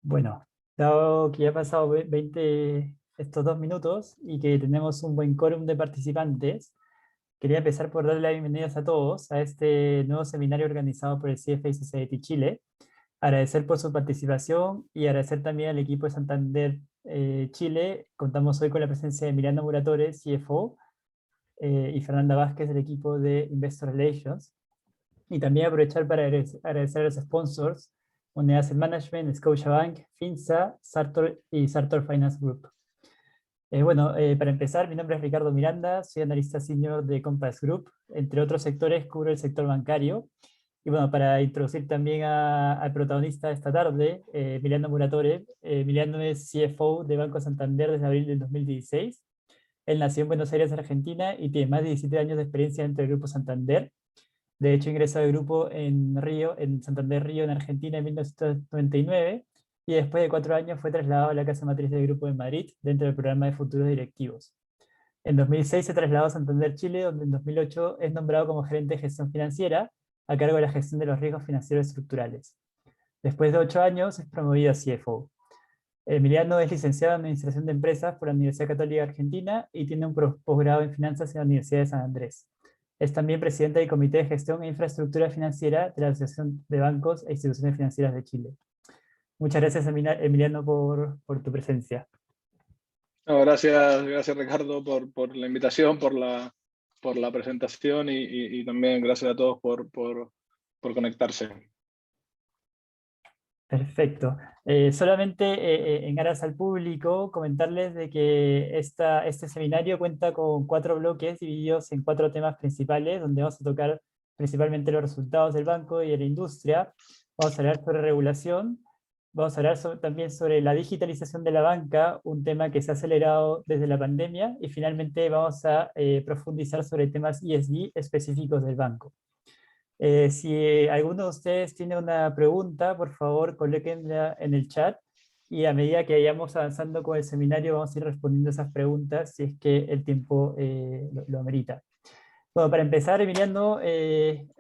Bueno, dado que ya ha pasado 20 estos 2 minutos y que tenemos un buen quórum de participantes, quería empezar por darle las bienvenidas a todos a este nuevo seminario organizado por el CFA Society Chile. Agradecer por su participación y agradecer también al equipo de Santander Chile. Contamos hoy con la presencia de Emiliano Muratore, CFO, y Fernanda Vázquez del equipo de Investor Relations. Y también aprovechar para agradecer a los sponsors, Moneda Asset Management, Scotiabank, Finsa, Sartor y Sartor Finance Group. Para empezar, mi nombre es Ricardo Miranda, soy analista senior de Compass Group. Entre otros sectores, cubro el sector bancario. Y bueno, para introducir también al protagonista de esta tarde, Emiliano Muratore. Emiliano es CFO de Banco Santander desde abril del 2016. Él nació en Buenos Aires, Argentina, y tiene más de 17 años de experiencia dentro del Grupo Santander. De hecho, ingresó al grupo en Río, en Santander Río, en Argentina, en 1999, y después de 4 años fue trasladado a la casa matriz del grupo de Madrid, dentro del programa de futuros directivos. En 2006 se trasladó a Santander, Chile, donde en 2008 es nombrado como gerente de gestión financiera, a cargo de la gestión de los riesgos financieros estructurales. Después de 8 años es promovido a CFO. Emiliano es licenciado en Administración de Empresas por la Universidad Católica Argentina y tiene un posgrado en Finanzas en la Universidad de San Andrés. Es también presidente del Comité de Gestión e Infraestructura Financiera de la Asociación de Bancos e Instituciones Financieras de Chile. Muchas gracias, Emiliano, por tu presencia. No, gracias Ricardo por la invitación, por la presentación y también gracias a todos por conectarse. Perfecto. Solamente en aras al público, comentarles de que este seminario cuenta con 4 bloques divididos en 4 temas principales, donde vamos a tocar principalmente los resultados del banco y de la industria. Vamos a hablar sobre regulación, vamos a hablar también sobre la digitalización de la banca, un tema que se ha acelerado desde la pandemia, y finalmente vamos a profundizar sobre temas ESG específicos del banco. Si alguno de ustedes tiene una pregunta, por favor, colóquenla en el chat y a medida que vayamos avanzando con el seminario vamos a ir respondiendo esas preguntas si es que el tiempo lo amerita. Bueno, para empezar, Emiliano,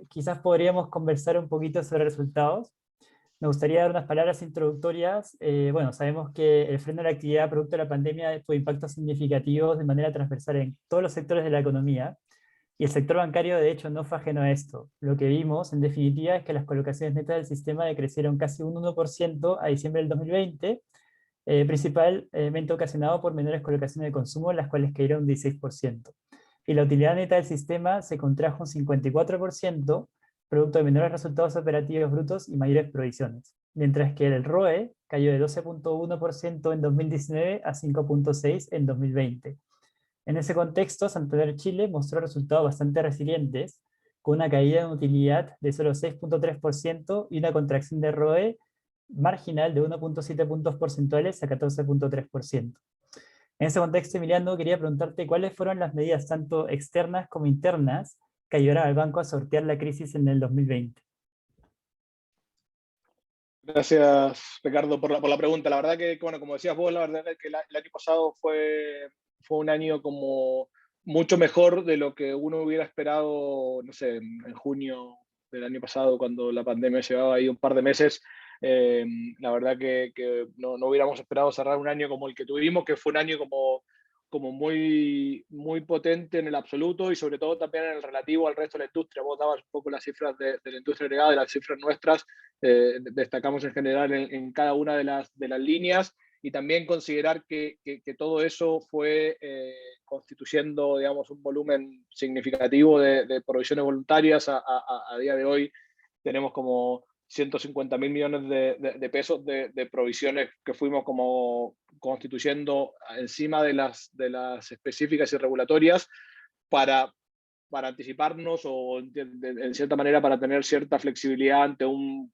quizás podríamos conversar un poquito sobre resultados. Me gustaría dar unas palabras introductorias. Bueno, sabemos que el freno de la actividad producto de la pandemia tuvo impactos significativos de manera transversal en todos los sectores de la economía. Y el sector bancario, de hecho, no fue ajeno a esto. Lo que vimos, en definitiva, es que las colocaciones netas del sistema decrecieron casi un 1% a diciembre del 2020, principalmente ocasionado por menores colocaciones de consumo, las cuales cayeron un 16%. Y la utilidad neta del sistema se contrajo un 54%, producto de menores resultados operativos brutos y mayores provisiones. Mientras que el ROE cayó de 12,1% en 2019 a 5,6% en 2020. En ese contexto, Santander Chile mostró resultados bastante resilientes, con una caída en utilidad de solo 6,3% y una contracción de ROE marginal de 1,7 puntos porcentuales a 14,3%. En ese contexto, Emiliano, quería preguntarte cuáles fueron las medidas tanto externas como internas que ayudaron al banco a sortear la crisis en el 2020. Gracias Ricardo por la pregunta. La verdad que, bueno, como decías vos, la verdad es que el año pasado fue un año como mucho mejor de lo que uno hubiera esperado, no sé, en junio del año pasado, cuando la pandemia llevaba ahí un par de meses. La verdad que no hubiéramos esperado cerrar un año como el que tuvimos, que fue un año como muy potente en el absoluto y sobre todo también en el relativo al resto de la industria. Vos dabas un poco las cifras de la industria agregada, de las cifras nuestras, destacamos en general en cada una de las líneas y también considerar que todo eso fue constituyendo, digamos, un volumen significativo de provisiones voluntarias. A día de hoy tenemos como 150.000 millones de pesos de provisiones que fuimos como constituyendo encima de las específicas y regulatorias para anticiparnos o en cierta manera para tener cierta flexibilidad ante un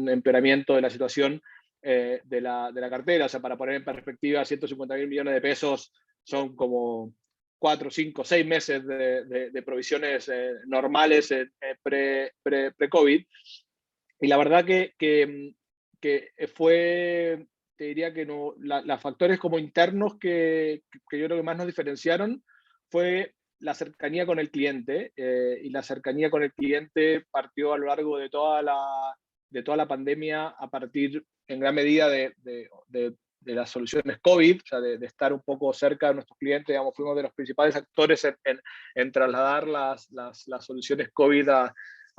empeoramiento de la situación de la cartera. O sea, para poner en perspectiva, 150.000 millones de pesos son como 4, 5, 6 meses de provisiones normales pre-COVID. Y la verdad que fue, te diría que no, los factores como internos que yo creo que más nos diferenciaron fue la cercanía con el cliente, y la cercanía con el cliente partió a lo largo de toda de toda la pandemia a partir en gran medida de las soluciones COVID, o sea, de estar un poco cerca de nuestros clientes. Digamos, fuimos de los principales actores en trasladar las soluciones COVID a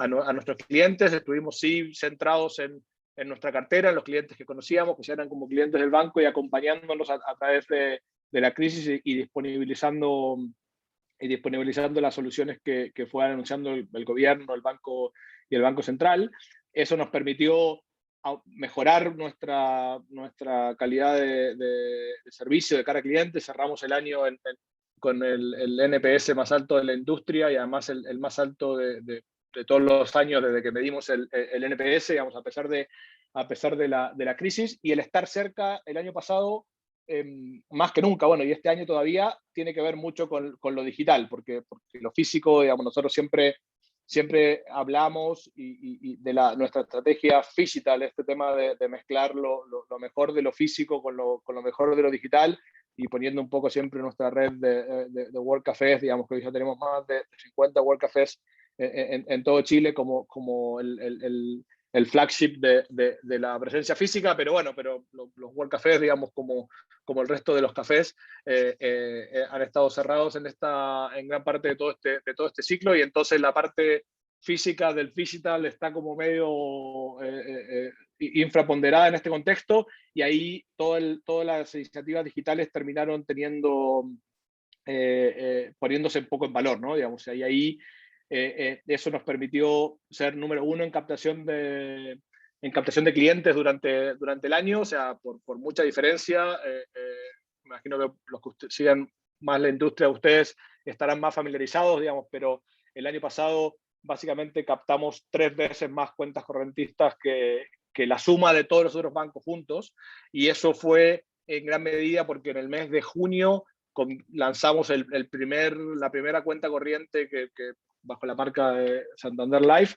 nuestros clientes. Estuvimos sí centrados en nuestra cartera, en los clientes que conocíamos, que ya eran como clientes del banco, y acompañándonos a través de la crisis y disponibilizando las soluciones que fue anunciando el gobierno, el banco y el Banco Central. Eso nos permitió mejorar nuestra calidad de servicio de cara al cliente. Cerramos el año con el NPS más alto de la industria y además el más alto de todos los años desde que medimos el NPS, digamos, a pesar de la crisis. Y el estar cerca el año pasado, más que nunca, bueno, y este año todavía, tiene que ver mucho con lo digital, porque lo físico, digamos, nosotros siempre hablamos y de nuestra estrategia digital, este tema de mezclar lo mejor de lo físico con lo mejor de lo digital, y poniendo un poco siempre nuestra red de World Cafés. Digamos que hoy ya tenemos más de 50 World Cafés en todo Chile como el flagship de la presencia física, pero bueno, los World Cafés, digamos, como el resto de los cafés, han estado cerrados en gran parte de todo este ciclo, y entonces la parte física del digital está como medio infraponderada en este contexto, y ahí todas las iniciativas digitales terminaron poniéndose un poco en valor, ¿no? Digamos, y ahí eso nos permitió ser número uno en captación de clientes durante el año, o sea, por mucha diferencia. Me imagino que los que sigan más la industria de ustedes estarán más familiarizados, digamos, pero el año pasado básicamente captamos 3 veces más cuentas correntistas que la suma de todos los otros bancos juntos, y eso fue en gran medida porque en el mes de junio lanzamos la primera cuenta corriente que bajo la marca de Santander Life,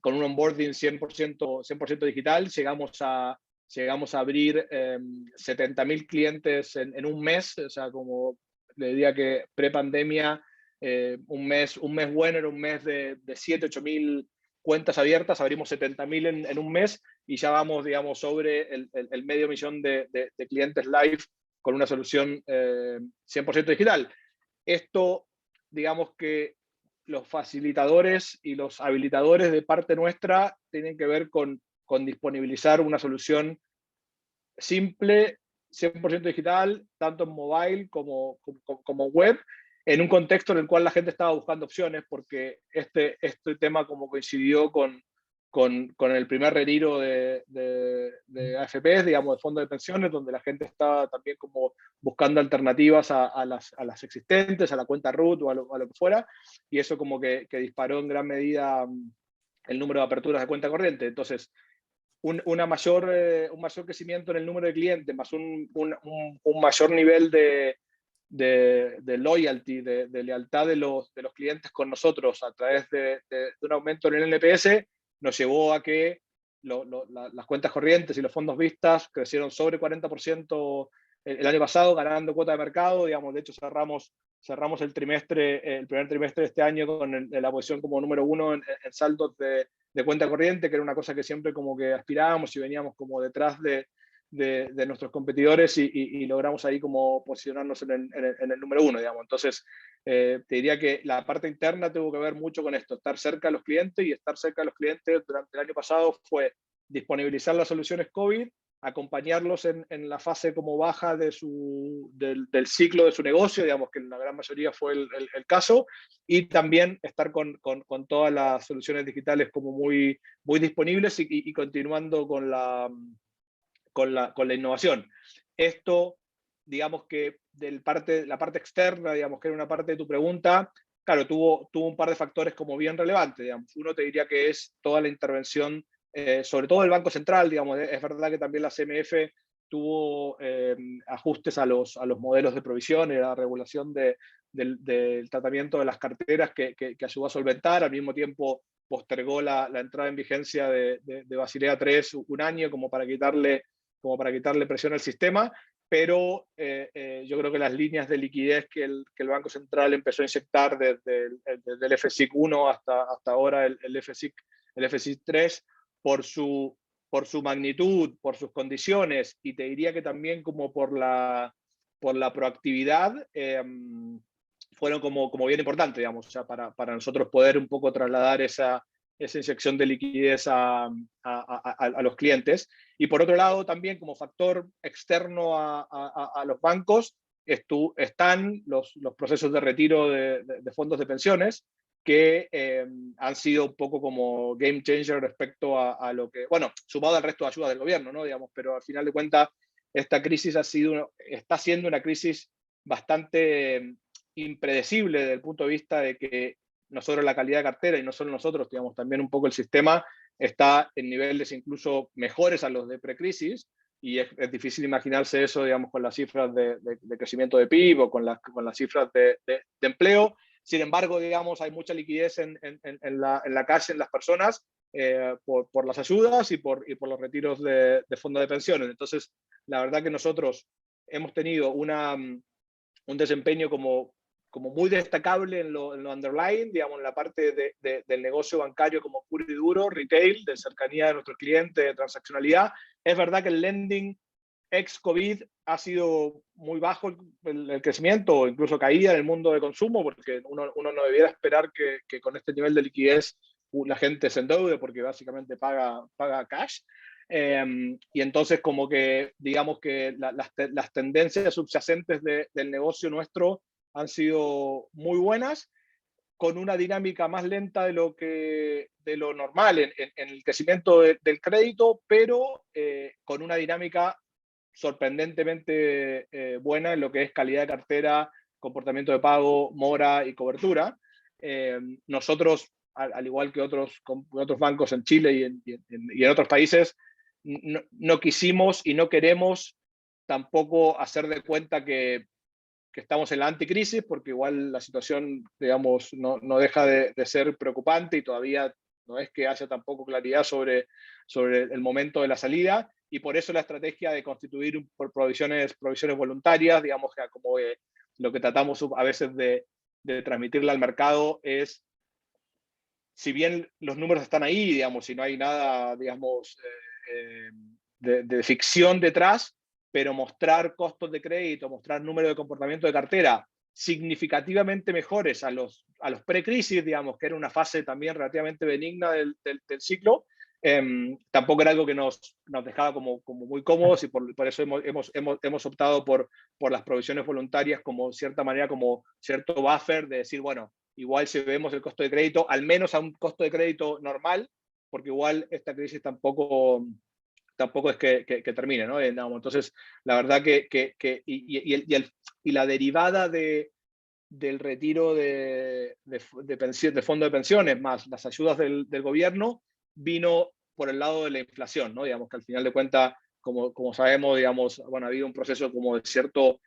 con un onboarding 100% digital. Llegamos a abrir 70.000 clientes en un mes, o sea, como le diría que pre-pandemia, un mes bueno era un mes de 7.000-8.000 cuentas abiertas. Abrimos 70.000 en un mes, y ya vamos, digamos, sobre el 500.000 de clientes live con una solución 100% digital. Esto, digamos que los facilitadores y los habilitadores de parte nuestra tienen que ver con disponibilizar una solución simple, 100% digital, tanto en mobile como web, en un contexto en el cual la gente estaba buscando opciones, porque este tema como coincidió con el primer retiro de AFPs, digamos, de fondos de pensiones, donde la gente estaba también como buscando alternativas a las existentes, a la cuenta root o a lo que fuera, y eso como que disparó en gran medida el número de aperturas de cuenta corriente. Entonces, un mayor crecimiento en el número de clientes, más un mayor nivel de loyalty, de lealtad de los clientes con nosotros a través de un aumento en el NPS, nos llevó a que las cuentas corrientes y los fondos vistas crecieron sobre 40% el año pasado, ganando cuota de mercado. Digamos, de hecho, cerramos el primer trimestre de este año con la posición como número uno en saldos de cuenta corriente, que era una cosa que siempre como que aspirábamos y veníamos como detrás de nuestros competidores, y logramos ahí como posicionarnos en el número uno, digamos. Entonces, te diría que la parte interna tuvo que ver mucho con esto, estar cerca de los clientes, y estar cerca de los clientes durante el año pasado fue disponibilizar las soluciones COVID, acompañarlos en la fase como baja del ciclo de su negocio, digamos que en la gran mayoría fue el caso, y también estar con todas las soluciones digitales como muy disponibles, y continuando con la innovación. Esto, digamos que la parte externa, digamos que era una parte de tu pregunta, claro, tuvo un par de factores como bien relevantes, digamos. Uno te diría que es toda la intervención, sobre todo del Banco Central, digamos. Es verdad que también la CMF tuvo ajustes a los modelos de provisión y a la regulación del tratamiento de las carteras que ayudó a solventar. Al mismo tiempo postergó la entrada en vigencia de Basilea III un año como para quitarle presión al sistema, pero yo creo que las líneas de liquidez que el Banco Central empezó a inyectar desde el FSIC 1 hasta ahora el FSIC 3, por su magnitud, por sus condiciones, y te diría que también como por la proactividad, fueron como bien importantes, digamos, o sea, para nosotros poder un poco trasladar esa inyección de liquidez a los clientes. Y por otro lado, también como factor externo a los bancos, están los procesos de retiro de fondos de pensiones, que han sido un poco como game changer respecto a lo que, bueno, sumado al resto de ayudas del gobierno, ¿no? Digamos, pero al final de cuentas, esta crisis está siendo una crisis bastante impredecible desde el punto de vista de que no solo la calidad de cartera y no solo nosotros, digamos, también un poco el sistema está en niveles incluso mejores a los de precrisis, y es difícil imaginarse eso, digamos, con las cifras de crecimiento de PIB o con las cifras de empleo. Sin embargo, digamos, hay mucha liquidez en la calle, en las personas, por las ayudas y por los retiros de fondos de pensiones. Entonces, la verdad que nosotros hemos tenido un desempeño como muy destacable en lo underlying, digamos, en la parte del negocio bancario como puro y duro, retail, de cercanía de nuestros clientes, de transaccionalidad. Es verdad que el lending ex-COVID ha sido muy bajo el crecimiento, o incluso caída en el mundo de consumo, porque uno no debiera esperar que con este nivel de liquidez la gente se endeude, porque básicamente paga cash. Y entonces como que digamos que las tendencias subyacentes del negocio nuestro han sido muy buenas, con una dinámica más lenta de lo normal en el crecimiento del crédito, pero con una dinámica sorprendentemente buena en lo que es calidad de cartera, comportamiento de pago, mora y cobertura. Nosotros, al igual que otros bancos en Chile y en otros países, no quisimos y no queremos tampoco hacer de cuenta que estamos en la anticrisis, porque igual la situación, digamos, no deja de ser preocupante, y todavía no es que haya tampoco claridad sobre el momento de la salida, y por eso la estrategia de constituir por provisiones voluntarias, digamos, como lo que tratamos a veces de transmitirle al mercado es, si bien los números están ahí, digamos, si no hay nada, digamos, de ficción detrás, pero mostrar costos de crédito, mostrar número de comportamiento de cartera significativamente mejores a los pre-crisis, digamos, que era una fase también relativamente benigna del ciclo, tampoco era algo que nos dejaba como muy cómodos, y por eso hemos optado por las provisiones voluntarias como cierta manera, como cierto buffer de decir, bueno, igual si vemos el costo de crédito, al menos a un costo de crédito normal, porque igual esta crisis tampoco es que termine, ¿no? Entonces, la verdad y la derivada del retiro de fondo de pensiones más las ayudas del gobierno vino por el lado de la inflación, ¿no? Digamos que al final de cuentas, como sabemos, digamos, bueno, ha habido un proceso como de cierto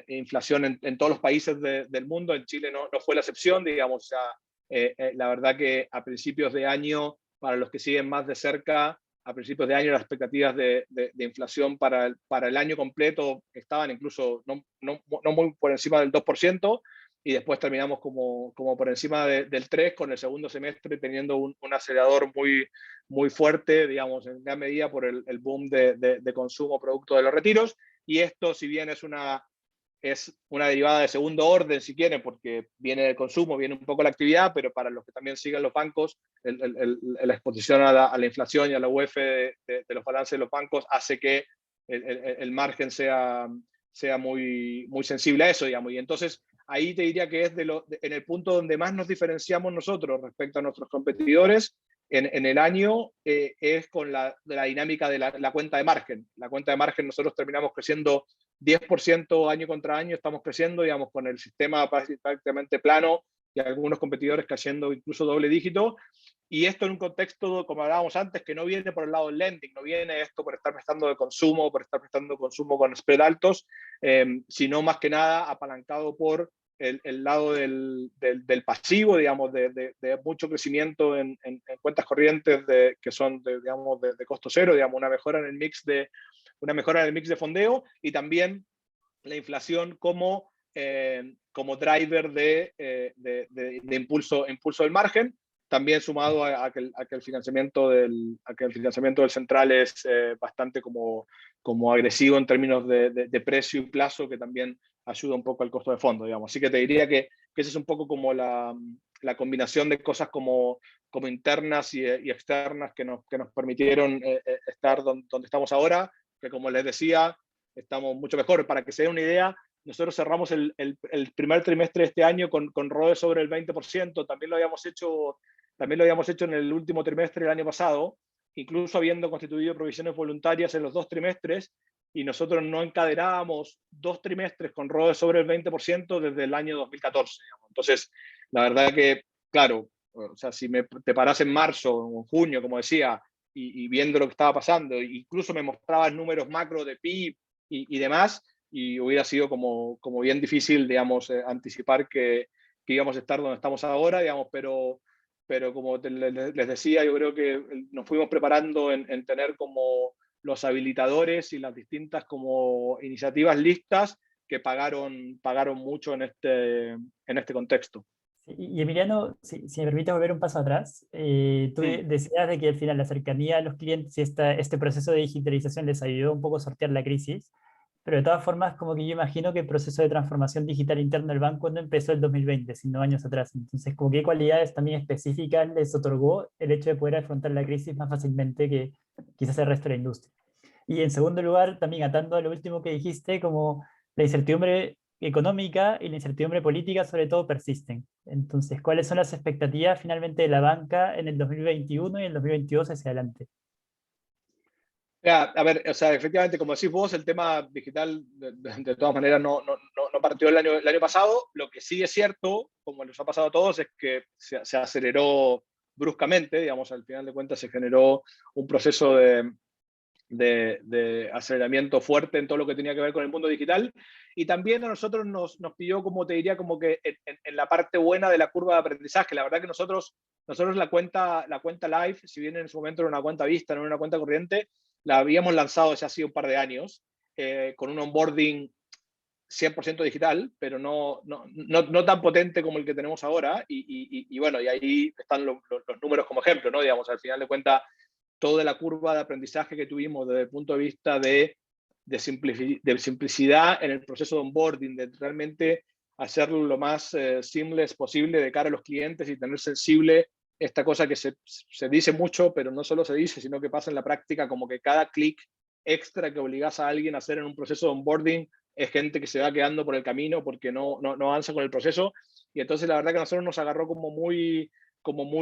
inflación en todos los países del mundo. En Chile no fue la excepción, digamos. O sea, la verdad que a principios de año, para los que siguen más de cerca, a principios de año las expectativas de inflación para el año completo estaban incluso no muy por encima del 2%, y después terminamos como por encima del 3%, con el segundo semestre teniendo un acelerador muy fuerte, digamos, en gran medida por el boom de consumo producto de los retiros. Y esto, si bien es una derivada de segundo orden, si quieren, porque viene del consumo, viene un poco la actividad, pero para los que también siguen los bancos, la exposición a la inflación y a la UEF de los balances de los bancos hace que el margen sea muy sensible a eso, digamos. Y entonces ahí te diría que es en el punto donde más nos diferenciamos nosotros respecto a nuestros competidores en el año, es con la dinámica de la cuenta de margen. La cuenta de margen, nosotros terminamos creciendo 10% año contra año, estamos creciendo, digamos, con el sistema prácticamente plano, y algunos competidores cayendo incluso doble dígito. Y esto en un contexto, como hablábamos antes, que no viene por el lado del lending, no viene esto por estar prestando de consumo, por estar prestando consumo con spread altos, sino más que nada apalancado por el lado del pasivo, digamos, de mucho crecimiento en cuentas corrientes que son digamos, de costo cero, digamos, una mejora en el mix de fondeo, y también la inflación como driver de impulso del margen. también sumado a que el financiamiento del central es bastante como agresivo en términos de precio y plazo, que también ayuda un poco al costo de fondo, digamos. Así que te diría que esa es un poco como la combinación de cosas como internas y externas que nos permitieron estar donde estamos ahora, que como les decía, estamos mucho mejor. Para que se den una idea, nosotros cerramos el primer trimestre de este año con ROE sobre el 20%, también lo habíamos hecho en el último trimestre del año pasado, incluso habiendo constituido provisiones voluntarias en los 2 trimestres, y nosotros no encadenábamos 2 trimestres con ROE sobre el 20% desde el año 2014. Digamos. Entonces, la verdad que, claro, o sea, si te parás en marzo o en junio, como decía, y viendo lo que estaba pasando, incluso me mostrabas números macro de PIB y demás, y hubiera sido como bien difícil, digamos, anticipar que íbamos a estar donde estamos ahora, digamos, pero como les decía, yo creo que nos fuimos preparando en tener como los habilitadores y las distintas como iniciativas listas que pagaron mucho en este contexto. Y Emiliano, si me permite volver un paso atrás, tú Mm. decías de que al final la cercanía a los clientes y este proceso de digitalización les ayudó un poco a sortear la crisis, pero de todas formas, como que yo imagino que el proceso de transformación digital interno del banco no empezó el 2020, sino años atrás. Entonces, como qué cualidades también específicas les otorgó el hecho de poder afrontar la crisis más fácilmente que quizás el resto de la industria. Y en segundo lugar, también atando a lo último que dijiste, como la incertidumbre económica y la incertidumbre política sobre todo persisten. Entonces, ¿cuáles son las expectativas finalmente de la banca en el 2021 y el 2022 hacia adelante? A ver, o sea, efectivamente, como decís vos, el tema digital de todas maneras no partió el año pasado. Lo que sí es cierto, como les ha pasado a todos, es que se aceleró bruscamente, digamos, al final de cuentas se generó un proceso de aceleramiento fuerte en todo lo que tenía que ver con el mundo digital, y también a nosotros nos pilló, como te diría, como que en la parte buena de la curva de aprendizaje. La verdad que nosotros la cuenta Live, si bien en su momento era una cuenta vista, no era una cuenta corriente, la habíamos lanzado desde hace un par de años, con un onboarding 100% digital, pero no tan potente como el que tenemos ahora, y bueno, y ahí están los números como ejemplo, ¿no? Digamos, al final de cuentas, toda la curva de aprendizaje que tuvimos desde el punto de vista de simplicidad en el proceso de onboarding, de realmente hacerlo lo más seamless posible de cara a los clientes y tener sensible esta cosa que se dice mucho, pero no solo se dice, sino que pasa en la práctica, como que cada clic extra que obligas a alguien a hacer en un proceso de onboarding es gente que se va quedando por el camino porque no avanza con el proceso. Y entonces la verdad que a nosotros nos agarró como muy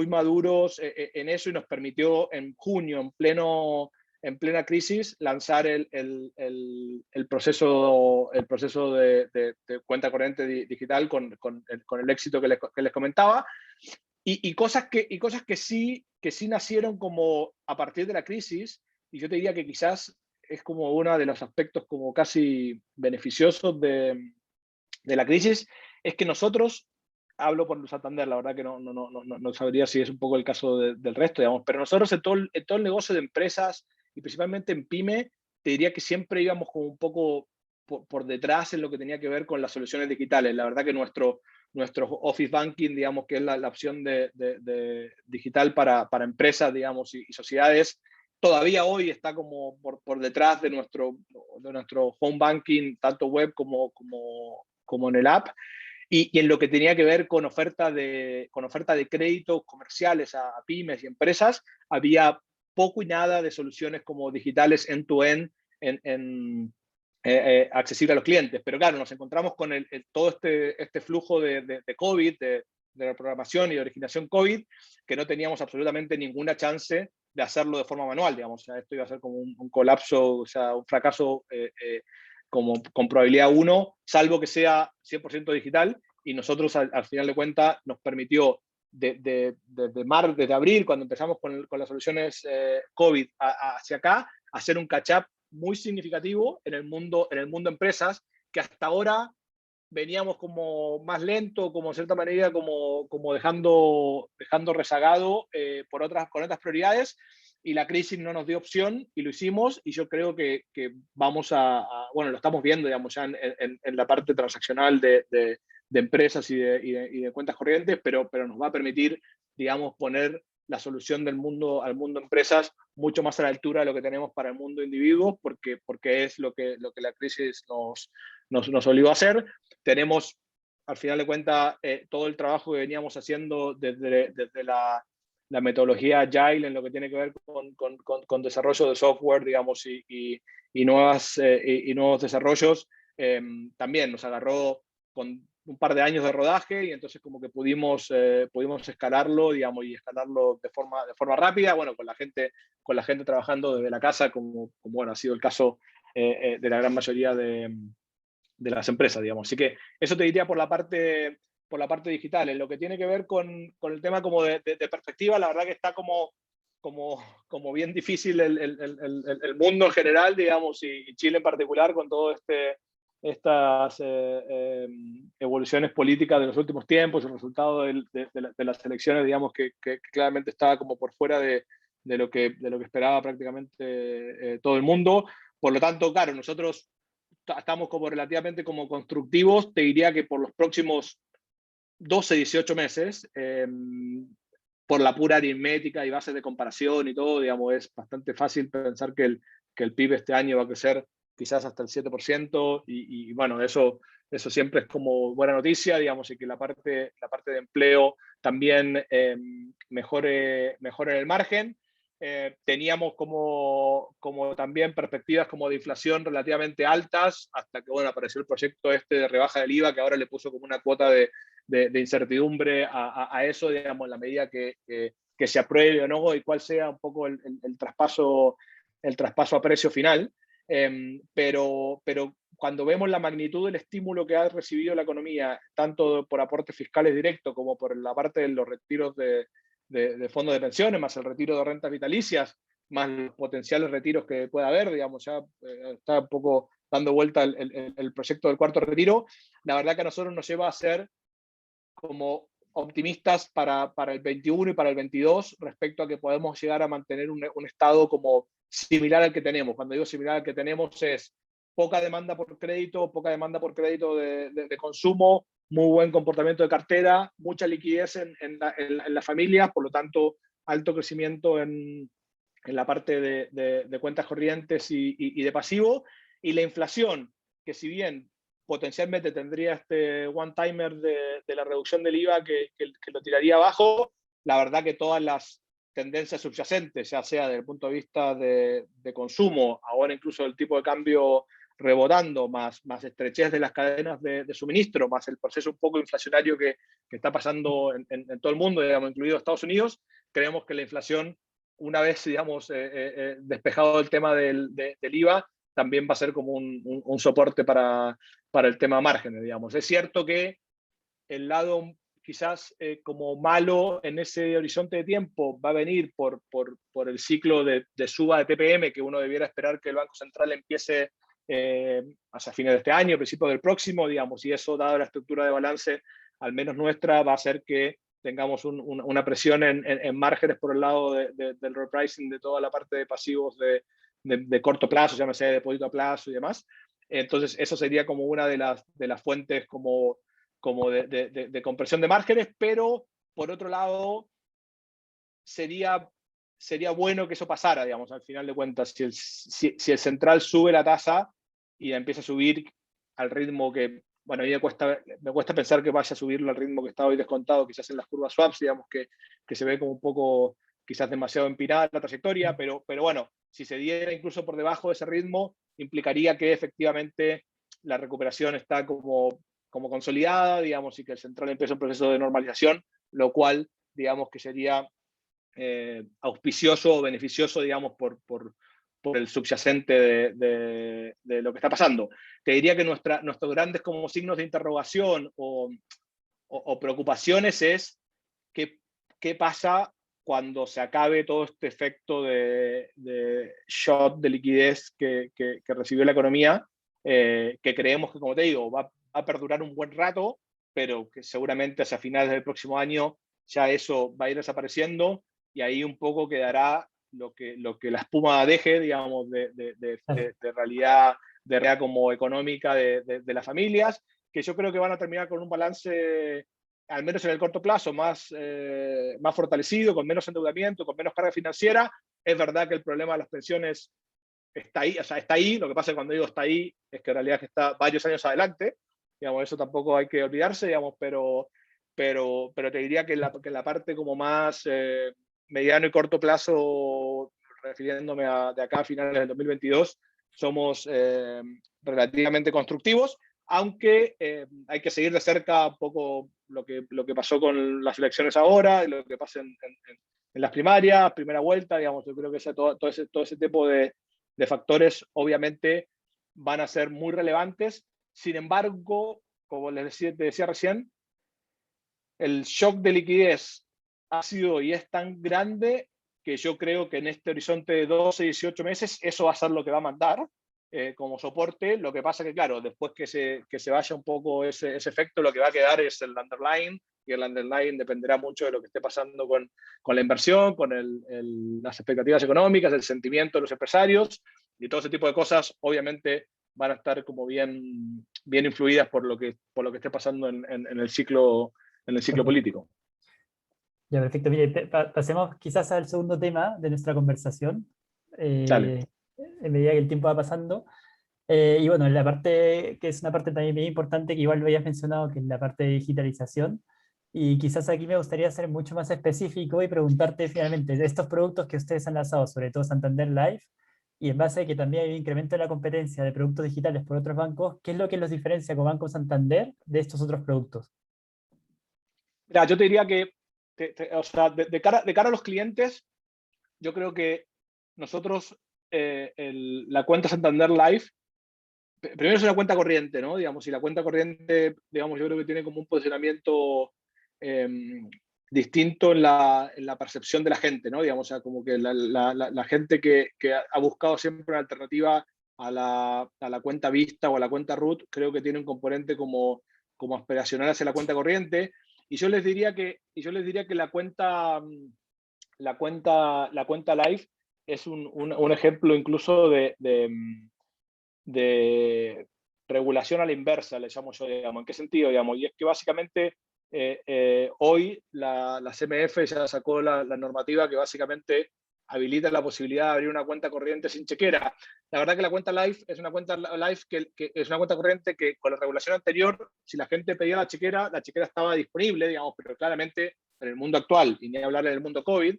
maduros en eso, y nos permitió en junio, en plena crisis, lanzar el proceso de cuenta corriente digital con el éxito que les comentaba. Y cosas que sí nacieron como a partir de la crisis, y yo te diría que quizás es como uno de los aspectos como casi beneficiosos de la crisis, es que nosotros, hablo por Santander, la verdad que no sabría si es un poco el caso del resto, digamos, pero nosotros en todo el negocio de empresas, y principalmente en PyME, te diría que siempre íbamos como un poco por detrás en lo que tenía que ver con las soluciones digitales. La verdad que nuestro Office Banking, digamos, que es la opción de digital para empresas, digamos, y sociedades, todavía hoy está como por detrás de nuestro home banking, tanto web como en el app, y en lo que tenía que ver con oferta de créditos comerciales a pymes y empresas, había poco y nada de soluciones como digitales end-to-end accesible a los clientes. Pero claro, nos encontramos con todo este flujo de COVID, de la programación y de originación COVID, que no teníamos absolutamente ninguna chance de hacerlo de forma manual, digamos. O sea, esto iba a ser como un colapso, o sea, un fracaso como con probabilidad 1, salvo que sea 100% digital, y nosotros al final de cuentas nos permitió desde abril, cuando empezamos con las soluciones COVID hacia acá, hacer un catch-up muy significativo en el mundo empresas, que hasta ahora veníamos como más lento, como de cierta manera, como dejando rezagado con otras prioridades, y la crisis no nos dio opción y lo hicimos, y yo creo que vamos bueno, lo estamos viendo, digamos, ya en la parte transaccional de empresas y de cuentas corrientes, pero nos va a permitir digamos, poner la solución del mundo al mundo empresas mucho más a la altura de lo que tenemos para el mundo individuos, porque es lo que la crisis nos obligó a hacer. Tenemos, al final de cuentas, todo el trabajo que veníamos haciendo desde la metodología Agile en lo que tiene que ver con desarrollo de software, digamos, y nuevos desarrollos, también nos agarró con un par de años de rodaje y entonces como que pudimos escalarlo, digamos, y escalarlo de forma rápida, bueno, con la gente trabajando desde la casa, como bueno, ha sido el caso de la gran mayoría de las empresas, digamos. Así que eso te diría por la parte digital. En lo que tiene que ver con el tema como de perspectiva, la verdad que está como bien difícil el mundo en general, digamos, y Chile en particular, con todo estas evoluciones políticas de los últimos tiempos, el resultado de las elecciones, digamos, que claramente estaba como por fuera de lo que esperaba prácticamente todo el mundo. Por lo tanto, claro, nosotros estamos como relativamente como constructivos, te diría que por los próximos 12, 18 meses, por la pura aritmética y bases de comparación y todo, digamos, es bastante fácil pensar que el PIB este año va a crecer quizás hasta el 7%, y bueno, eso siempre es como buena noticia, digamos, y que la parte de empleo también mejore en el margen. Teníamos como también perspectivas como de inflación relativamente altas, hasta que bueno, apareció el proyecto de rebaja del IVA, que ahora le puso como una cuota de incertidumbre a eso, digamos, en la medida que se apruebe o no, y cuál sea un poco el traspaso a precio final. Pero cuando vemos la magnitud del estímulo que ha recibido la economía, tanto por aportes fiscales directos como por la parte de los retiros de fondos de pensiones, más el retiro de rentas vitalicias, más los potenciales retiros que pueda haber, digamos, ya está un poco dando vuelta el proyecto del cuarto retiro, la verdad que a nosotros nos lleva a ser como optimistas para el 21 y para el 22 respecto a que podemos llegar a mantener un estado como similar al que tenemos. Cuando digo similar al que tenemos es poca demanda por crédito de consumo, muy buen comportamiento de cartera, mucha liquidez en las familias, por lo tanto, alto crecimiento en la parte de cuentas corrientes y de pasivo, y la inflación, que si bien potencialmente tendría este one-timer de la reducción del IVA que lo tiraría abajo, la verdad que todas las tendencias subyacentes, ya sea desde el punto de vista de consumo, ahora incluso el tipo de cambio rebotando, más estrechez de las cadenas de suministro, más el proceso un poco inflacionario que está pasando en todo el mundo, digamos, incluido Estados Unidos, creemos que la inflación, una vez, digamos, despejado el tema del IVA, también va a ser como un soporte para el tema márgenes, digamos. Es cierto que el lado quizás como malo en ese horizonte de tiempo va a venir por el ciclo de suba de TPM, que uno debiera esperar que el Banco Central empiece hacia fines de este año, principios del próximo, digamos, y eso, dado la estructura de balance, al menos nuestra, va a hacer que tengamos una presión en márgenes por el lado del repricing de toda la parte de pasivos de corto plazo, ya no sé, de depósito a plazo y demás. Entonces, eso sería como una de las fuentes como de compresión de márgenes, pero por otro lado, sería bueno que eso pasara, digamos, al final de cuentas. Si el central sube la tasa y empieza a subir al ritmo que, bueno, a mí me cuesta pensar que vaya a subirlo al ritmo que está hoy descontado, quizás en las curvas swaps, digamos, que se ve como un poco, quizás demasiado empinada la trayectoria, pero bueno, si se diera incluso por debajo de ese ritmo, implicaría que efectivamente la recuperación está como consolidada, digamos, y que el central empieza un proceso de normalización, lo cual, digamos, que sería auspicioso o beneficioso, digamos, por el subyacente de lo que está pasando. Te diría que nuestros grandes como signos de interrogación o preocupaciones es qué pasa cuando se acabe todo este efecto de shot de liquidez que recibió la economía, que creemos que, como te digo, va a perdurar un buen rato, pero que seguramente hacia finales del próximo año ya eso va a ir desapareciendo, y ahí un poco quedará lo que la espuma deje, digamos, de realidad como económica de las familias, que yo creo que van a terminar con un balance al menos en el corto plazo, más fortalecido, con menos endeudamiento, con menos carga financiera. Es verdad que el problema de las pensiones está ahí, o sea, está ahí. Lo que pasa es que cuando digo está ahí, es que en realidad que está varios años adelante. Digamos, eso tampoco hay que olvidarse, digamos, pero te diría que la parte como más mediano y corto plazo, refiriéndome de acá a finales del 2022, somos relativamente constructivos, aunque hay que seguir de cerca un poco lo que pasó con las elecciones ahora, lo que pasa en las primarias, primera vuelta, digamos. Yo creo que todo ese tipo de factores obviamente van a ser muy relevantes. Sin embargo, como te decía recién, el shock de liquidez ha sido y es tan grande que yo creo que en este horizonte de 12, 18 meses eso va a ser lo que va a mandar como soporte. Lo que pasa que, claro, después que se vaya un poco ese efecto, lo que va a quedar es el underlying, y el underlying dependerá mucho de lo que esté pasando con la inversión, con las expectativas económicas, el sentimiento de los empresarios, y todo ese tipo de cosas, obviamente, van a estar como bien influidas por lo que esté pasando en el ciclo Perfecto. político. Ya, perfecto. Mire, pasemos quizás al segundo tema de nuestra conversación, Dale. en medida que el tiempo va pasando. Y bueno, la parte que es una parte también bien importante, que igual lo habías mencionado, que es la parte de digitalización. Y quizás aquí me gustaría ser mucho más específico y preguntarte finalmente, de estos productos que ustedes han lanzado, sobre todo Santander Life, y en base a que también hay un incremento de la competencia de productos digitales por otros bancos, ¿qué es lo que los diferencia con Banco Santander de estos otros productos? Mira, yo te diría que, o sea, de cara a los clientes, yo creo que nosotros, la cuenta Santander Life, primero es una cuenta corriente, ¿no? Digamos, y la cuenta corriente, digamos, yo creo que tiene como un posicionamiento eh, distinto en la percepción de la gente, ¿no? Digamos, o sea, como que la gente que ha buscado siempre una alternativa a la cuenta Vista o a la cuenta Root, creo que tiene un componente como aspiracional hacia la cuenta corriente. Y yo les diría que la cuenta Live es un ejemplo incluso de regulación a la inversa, le llamo yo, digamos. ¿En qué sentido, digamos? Y es que básicamente hoy la CMF ya sacó la normativa que básicamente habilita la posibilidad de abrir una cuenta corriente sin chequera. La verdad que la cuenta Live es una cuenta Live que es una cuenta corriente que con la regulación anterior, si la gente pedía la chequera estaba disponible, digamos, pero claramente en el mundo actual, y ni hablar en el mundo COVID,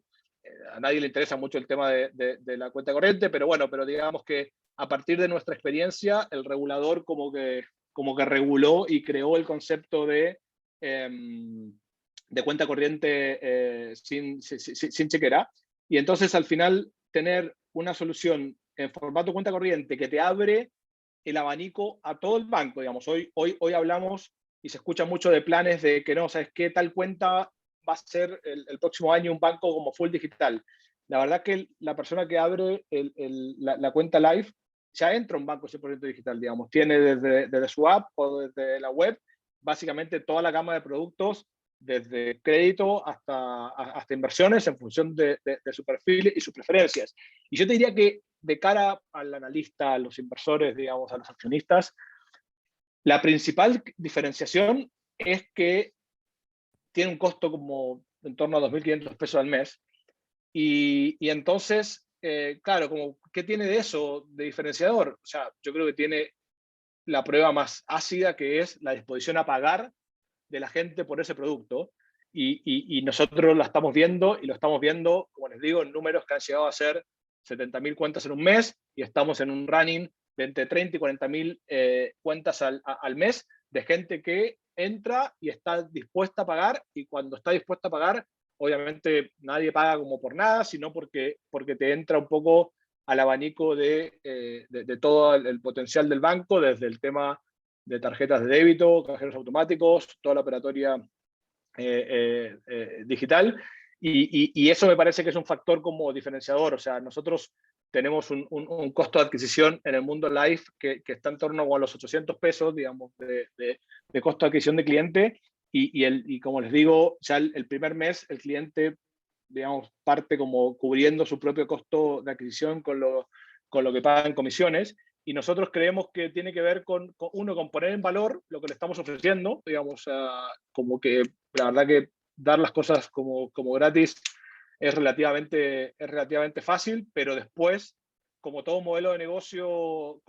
a nadie le interesa mucho el tema de la cuenta corriente, pero bueno, pero digamos que a partir de nuestra experiencia, el regulador como que reguló y creó el concepto de cuenta corriente sin chequera. Y entonces al final tener una solución en formato cuenta corriente que te abre el abanico a todo el banco, digamos. Hoy hablamos y se escucha mucho de planes de que no, ¿sabes qué? Tal cuenta va a ser el próximo año un banco como full digital. La verdad que la persona que abre la cuenta Live ya entra un banco 100% digital, digamos. Tiene desde su app o desde la web básicamente toda la gama de productos, desde crédito hasta inversiones en función de su perfil y sus preferencias. Y yo te diría que de cara al analista, a los inversores, digamos, a los accionistas, la principal diferenciación es que tiene un costo como en torno a 2.500 pesos al mes. Y entonces, claro, como, ¿qué tiene de eso de diferenciador? O sea, yo creo que tiene la prueba más ácida, que es la disposición a pagar de la gente por ese producto. Y nosotros la estamos viendo, y lo estamos viendo, como les digo, en números que han llegado a ser 70.000 cuentas en un mes, y estamos en un running de entre 30 y 40.000 cuentas al mes de gente que entra y está dispuesta a pagar, y cuando está dispuesta a pagar, obviamente nadie paga como por nada, sino porque te entra un poco al abanico de todo el potencial del banco, desde el tema de tarjetas de débito, cajeros automáticos, toda la operatoria digital. Y eso me parece que es un factor como diferenciador. O sea, nosotros tenemos un costo de adquisición en el mundo live que está en torno a los 800 pesos, digamos, de costo de adquisición de cliente. Y como les digo, ya el primer mes el cliente, digamos, parte como cubriendo su propio costo de adquisición con lo que paga en comisiones. Y nosotros creemos que tiene que ver con poner en valor lo que le estamos ofreciendo, digamos, como que la verdad que dar las cosas como gratis es relativamente fácil, pero después, como todo modelo de negocio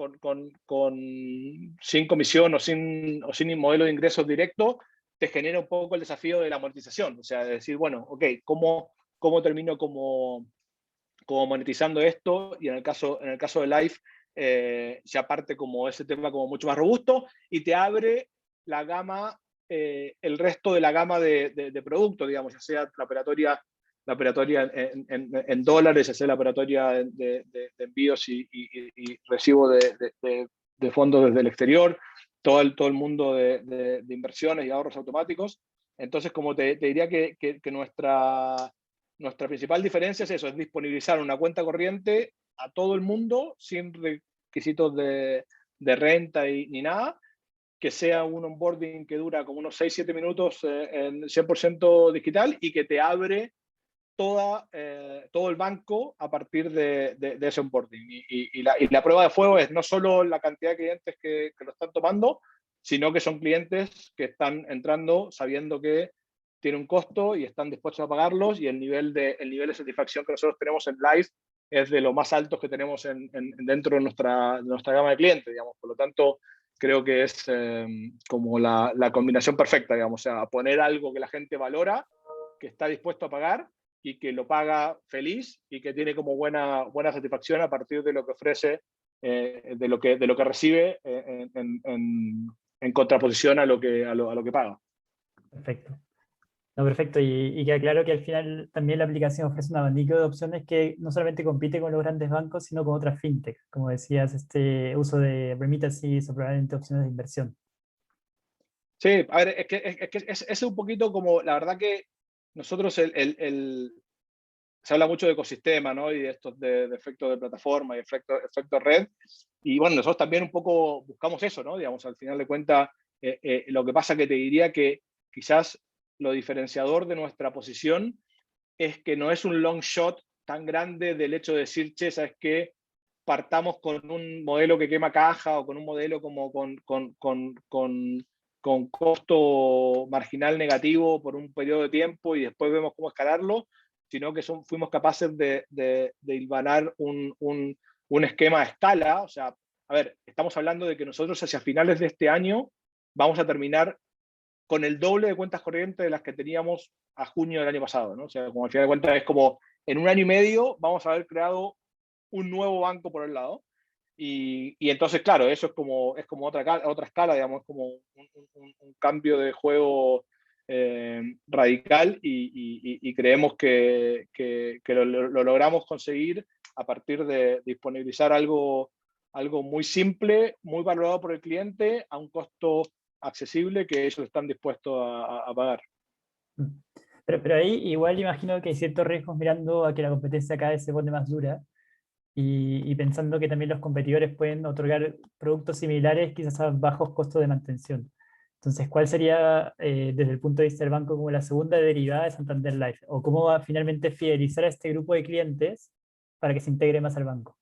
sin comisión o sin modelo de ingresos directo, te genera un poco el desafío de la amortización. O sea, de decir, bueno, ok, ¿cómo termino como monetizando esto? Y en el caso de Live, ya parte como ese tema como mucho más robusto y te abre la gama, el resto de la gama de productos, digamos, ya sea la operatoria en dólares, ya sea la operatoria de envíos y recibo de fondos desde el exterior, todo el mundo de inversiones y ahorros automáticos. Entonces, como te diría que nuestra principal diferencia es eso, es disponibilizar una cuenta corriente a todo el mundo sin requisitos de renta ni nada, que sea un onboarding que dura como unos 6-7 minutos en 100% digital y que te abre todo el banco a partir de ese onboarding. Y la prueba de fuego es no solo la cantidad de clientes que lo están tomando, sino que son clientes que están entrando sabiendo que tiene un costo y están dispuestos a pagarlos, y el nivel de satisfacción que nosotros tenemos en Live es de los más altos que tenemos dentro de nuestra gama de clientes, digamos. Por lo tanto, creo que es como la combinación perfecta, digamos, o sea, poner algo que la gente valora, que está dispuesto a pagar y que lo paga feliz y que tiene como buena satisfacción a partir de lo que ofrece, de lo que recibe en contraposición a lo que paga. Perfecto. No, perfecto. Y queda claro que al final también la aplicación ofrece un abanico de opciones que no solamente compite con los grandes bancos, sino con otras fintech. Como decías, este uso de remittances o probablemente opciones de inversión. Sí, a ver, es un poquito como, la verdad que nosotros se habla mucho de ecosistema, ¿no? Y de estos de efectos de plataforma y efecto red. Y bueno, nosotros también un poco buscamos eso, ¿no? Digamos, al final de cuentas, lo que pasa que te diría que quizás lo diferenciador de nuestra posición es que no es un long shot tan grande del hecho de decir, che, ¿sabes qué? Partamos con un modelo que quema caja o con un modelo como con costo marginal negativo por un periodo de tiempo y después vemos cómo escalarlo, sino que fuimos capaces de hilvanar un esquema a escala. O sea, a ver, estamos hablando de que nosotros hacia finales de este año vamos a terminar con el doble de cuentas corrientes de las que teníamos a junio del año pasado, ¿no? O sea, como al final de cuentas es como en un año y medio vamos a haber creado un nuevo banco por el lado. Y entonces, claro, eso es como otra escala, digamos, es como un cambio de juego radical, y creemos que lo logramos conseguir a partir de disponibilizar algo muy simple, muy valorado por el cliente, a un costo accesible que ellos están dispuestos a pagar. Mm. Pero ahí igual imagino que hay ciertos riesgos mirando a que la competencia cada vez se pone más dura y pensando que también los competidores pueden otorgar productos similares quizás a bajos costos de mantención. Entonces, ¿cuál sería desde el punto de vista del banco como la segunda derivada de Santander Life? ¿O cómo va finalmente fidelizar a este grupo de clientes para que se integre más al banco?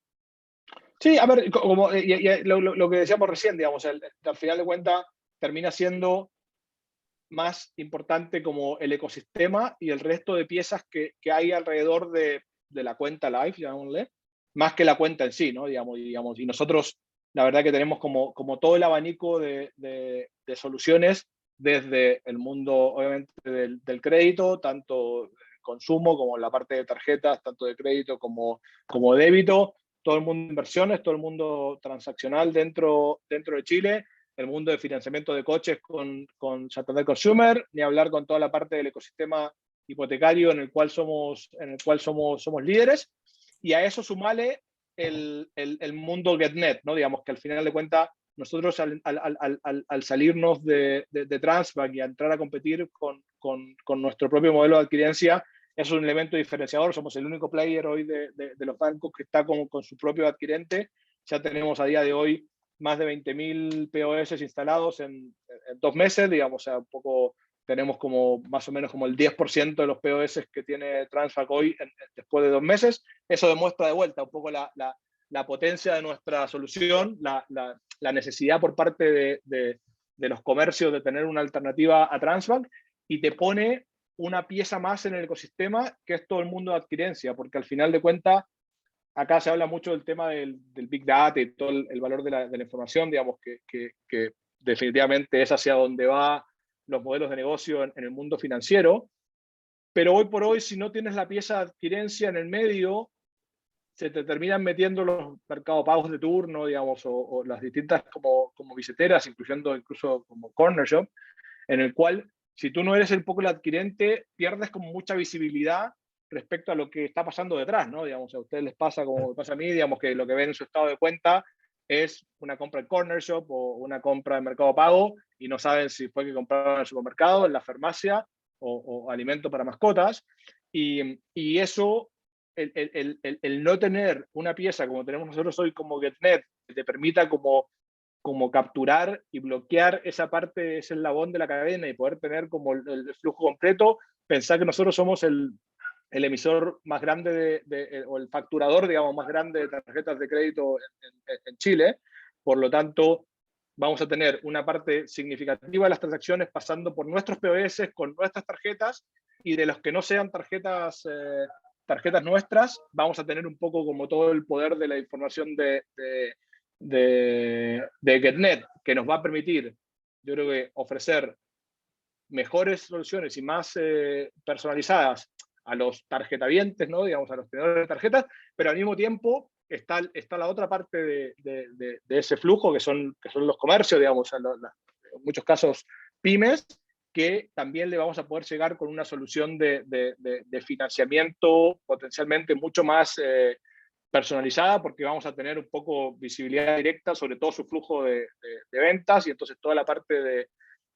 Sí, a ver, como lo que decíamos recién, digamos, al final de cuentas termina siendo más importante como el ecosistema y el resto de piezas que hay alrededor de la cuenta Live, llamémosle, más que la cuenta en sí, ¿no? Y nosotros, la verdad que tenemos como todo el abanico de soluciones desde el mundo, obviamente, del crédito, tanto consumo como la parte de tarjetas, tanto de crédito como débito, todo el mundo de inversiones, todo el mundo transaccional dentro de Chile, el mundo de financiamiento de coches con Santander Consumer, ni hablar con toda la parte del ecosistema hipotecario en el cual somos líderes, y a eso sumale el mundo GetNet, ¿no? Digamos que al final de cuentas nosotros al salirnos de Transbank y a entrar a competir con nuestro propio modelo de adquirencia, es un elemento diferenciador. Somos el único player hoy de los bancos que está con su propio adquirente. Ya tenemos a día de hoy más de 20.000 POS instalados en 2 meses, digamos, o sea, un poco tenemos como más o menos como el 10% de los POS que tiene Transfac hoy después de 2 meses. Eso demuestra de vuelta un poco la potencia de nuestra solución, la necesidad por parte de los comercios de tener una alternativa a Transbank, y te pone una pieza más en el ecosistema que es todo el mundo de adquirencia, porque al final de cuentas, acá se habla mucho del tema del Big Data y todo el valor de la información, digamos, que definitivamente es hacia donde va los modelos de negocio en el mundo financiero, pero hoy por hoy, si no tienes la pieza de adquirencia en el medio, se te terminan metiendo los mercados pagos de turno, digamos, o las distintas como billeteras, incluyendo incluso como Corner Shop, en el cual, si tú no eres el poco el adquirente, pierdes como mucha visibilidad respecto a lo que está pasando detrás, ¿no? Digamos, a ustedes les pasa como me pasa a mí, digamos, que lo que ven en su estado de cuenta es una compra en Corner Shop o una compra en Mercado Pago y no saben si fue que compraron en el supermercado, en la farmacia o alimento para mascotas. Y eso, el no tener una pieza como tenemos nosotros hoy como GetNet, que te permita como capturar y bloquear esa parte, ese eslabón de la cadena y poder tener como el flujo completo, pensar que nosotros somos el emisor más grande o el facturador, digamos, más grande de tarjetas de crédito en Chile. Por lo tanto, vamos a tener una parte significativa de las transacciones pasando por nuestros POS con nuestras tarjetas, y de los que no sean tarjetas nuestras, vamos a tener un poco como todo el poder de la información de GetNet, que nos va a permitir, yo creo que, ofrecer mejores soluciones y más personalizadas a los tarjetavientes, ¿no? Digamos, a los tenedores de tarjetas, pero al mismo tiempo está la otra parte de ese flujo, que son los comercios, digamos, en muchos casos pymes, que también le vamos a poder llegar con una solución de financiamiento potencialmente mucho más personalizada, porque vamos a tener un poco visibilidad directa sobre todo su flujo de ventas, y entonces toda la parte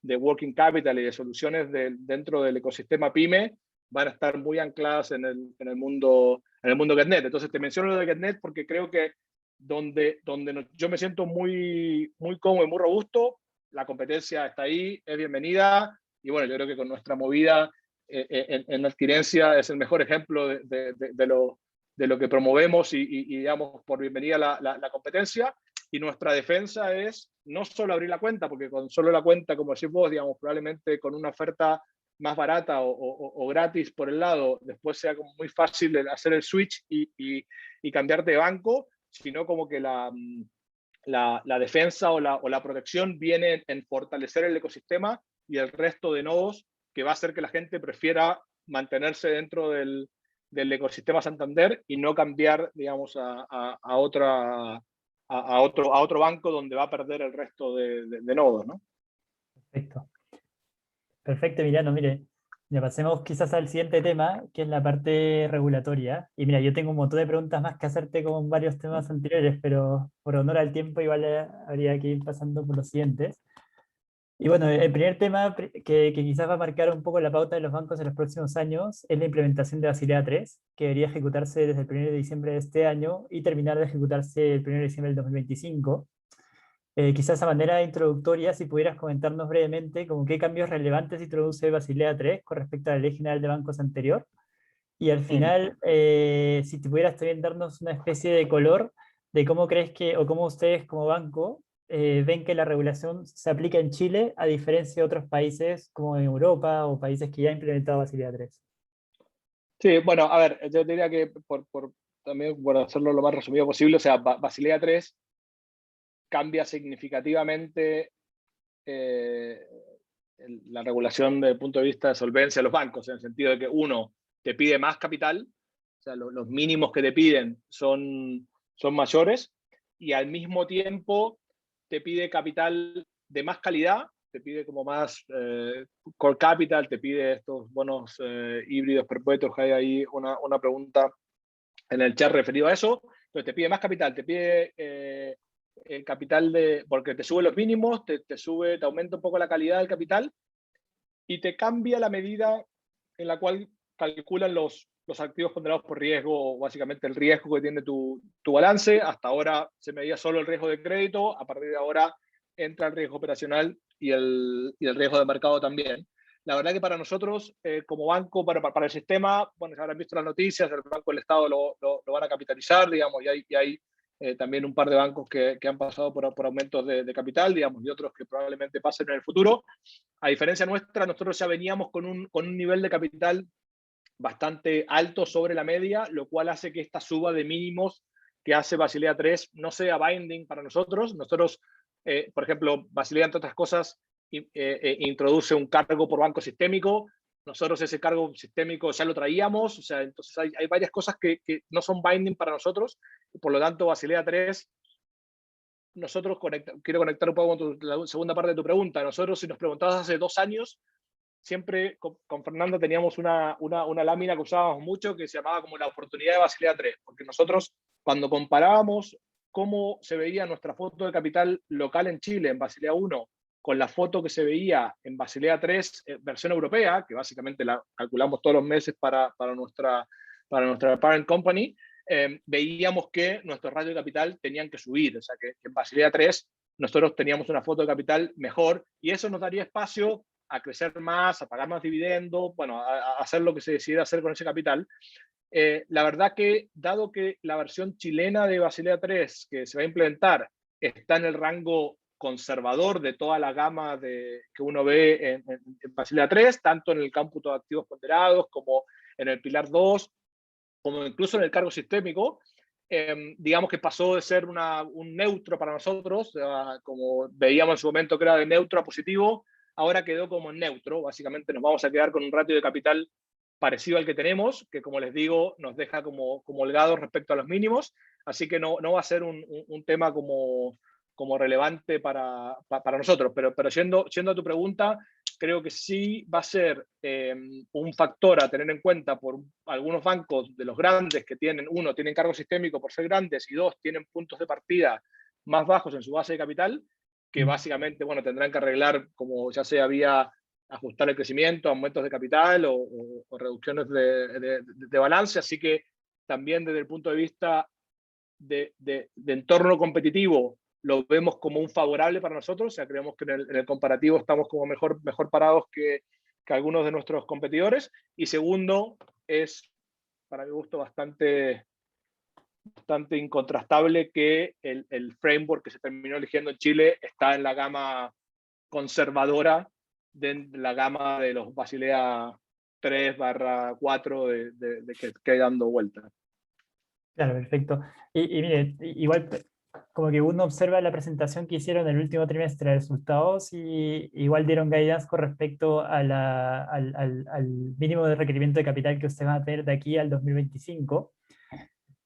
de working capital y de soluciones dentro del ecosistema PYME van a estar muy ancladas en el mundo GetNet. Entonces te menciono lo de GetNet porque creo que donde yo me siento muy cómodo y muy robusto, la competencia está ahí, es bienvenida, y bueno, yo creo que con nuestra movida en adquirencia es el mejor ejemplo de lo que promovemos y damos por bienvenida la competencia. Y nuestra defensa es no solo abrir la cuenta, porque con solo la cuenta, como decís vos, digamos, probablemente con una oferta más barata o gratis por el lado, después sea como muy fácil hacer el switch y cambiarte de banco, sino como que la defensa o la protección viene en fortalecer el ecosistema y el resto de nodos, que va a hacer que la gente prefiera mantenerse dentro del ecosistema Santander y no cambiar, digamos, a otro banco donde va a perder el resto de nodos, ¿no? Perfecto. Perfecto, Emiliano. Mire, ya pasemos quizás al siguiente tema, que es la parte regulatoria. Y mira, yo tengo un montón de preguntas más que hacerte con varios temas anteriores, pero por honor al tiempo igual habría que ir pasando por los siguientes. Y bueno, el primer tema que quizás va a marcar un poco la pauta de los bancos en los próximos años es la implementación de Basilea III, que debería ejecutarse desde el 1 de diciembre de este año y terminar de ejecutarse el 1 de diciembre del 2025. Quizás a manera introductoria, si pudieras comentarnos brevemente como qué cambios relevantes introduce Basilea III con respecto a la Ley General de Bancos anterior. Y al final, si te pudieras también darnos una especie de color de cómo crees que, o cómo ustedes como banco ven que la regulación se aplica en Chile, a diferencia de otros países como en Europa o países que ya han implementado Basilea III. Sí, bueno, a ver, yo diría que también por hacerlo lo más resumido posible, o sea, Basilea III cambia significativamente la regulación desde el punto de vista de solvencia de los bancos, en el sentido de que uno te pide más capital, o sea, los mínimos que te piden son mayores, y al mismo tiempo te pide capital de más calidad, te pide como más core capital, te pide estos bonos híbridos perpetuos. Hay ahí una pregunta en el chat referido a eso. Entonces te pide más capital, te pide el capital porque te sube los mínimos, te aumenta un poco la calidad del capital y te cambia la medida en la cual calculan los activos ponderados por riesgo, o básicamente el riesgo que tiene tu balance. Hasta ahora se medía solo el riesgo de crédito, a partir de ahora entra el riesgo operacional y el riesgo de mercado también. La verdad que para nosotros, como banco, para el sistema, bueno, se habrán visto las noticias, el Banco del Estado lo van a capitalizar, digamos, y hay también un par de bancos que han pasado por aumentos de capital, digamos, y otros que probablemente pasen en el futuro. A diferencia nuestra, nosotros ya veníamos con un nivel de capital bastante alto sobre la media, lo cual hace que esta suba de mínimos que hace Basilea III no sea binding para nosotros. Nosotros, por ejemplo, Basilea, entre otras cosas, introduce un cargo por banco sistémico. Nosotros ese cargo sistémico ya lo traíamos, o sea, entonces hay varias cosas que no son binding para nosotros. Por lo tanto, Basilea III, nosotros quiero conectar un poco con la segunda parte de tu pregunta. Nosotros, si nos preguntabas hace 2 años, siempre con Fernando teníamos una lámina que usábamos mucho que se llamaba como la oportunidad de Basilea III, porque nosotros cuando comparábamos cómo se veía nuestra foto de capital local en Chile, en Basilea I, con la foto que se veía en Basilea III, versión europea, que básicamente la calculamos todos los meses para nuestra parent company, veíamos que nuestros ratios de capital tenían que subir, o sea que en Basilea III nosotros teníamos una foto de capital mejor y eso nos daría espacio a crecer más, a pagar más dividendos, bueno, a hacer lo que se decidiera hacer con ese capital. La verdad que, dado que la versión chilena de Basilea III que se va a implementar está en el rango conservador de toda la gama que uno ve en Basilea III, tanto en el cómputo de activos ponderados como en el Pilar 2, como incluso en el cargo sistémico, digamos que pasó de ser un neutro para nosotros, como veíamos en su momento que era de neutro a positivo, ahora quedó como neutro. Básicamente nos vamos a quedar con un ratio de capital parecido al que tenemos, que como les digo, nos deja como holgados respecto a los mínimos, así que no va a ser un tema como relevante para nosotros. Pero yendo a tu pregunta, creo que sí va a ser un factor a tener en cuenta por algunos bancos de los grandes que tienen cargo sistémico por ser grandes y 2, tienen puntos de partida más bajos en su base de capital, que básicamente, bueno, tendrán que arreglar como ya sea vía ajustar el crecimiento, aumentos de capital o reducciones de balance. Así que también desde el punto de vista de entorno competitivo, lo vemos como un favorable para nosotros. O sea, creemos que en el comparativo estamos como mejor parados que algunos de nuestros competidores. Y segundo, es, para mi gusto, bastante incontrastable que el framework que se terminó eligiendo en Chile está en la gama conservadora de la gama de los Basilea 3/4 que hay dando vuelta. Claro, perfecto. Y mire, igual como que uno observa la presentación que hicieron en el último trimestre de resultados y igual dieron guidance con respecto a al mínimo de requerimiento de capital que ustedes van a tener de aquí al 2025.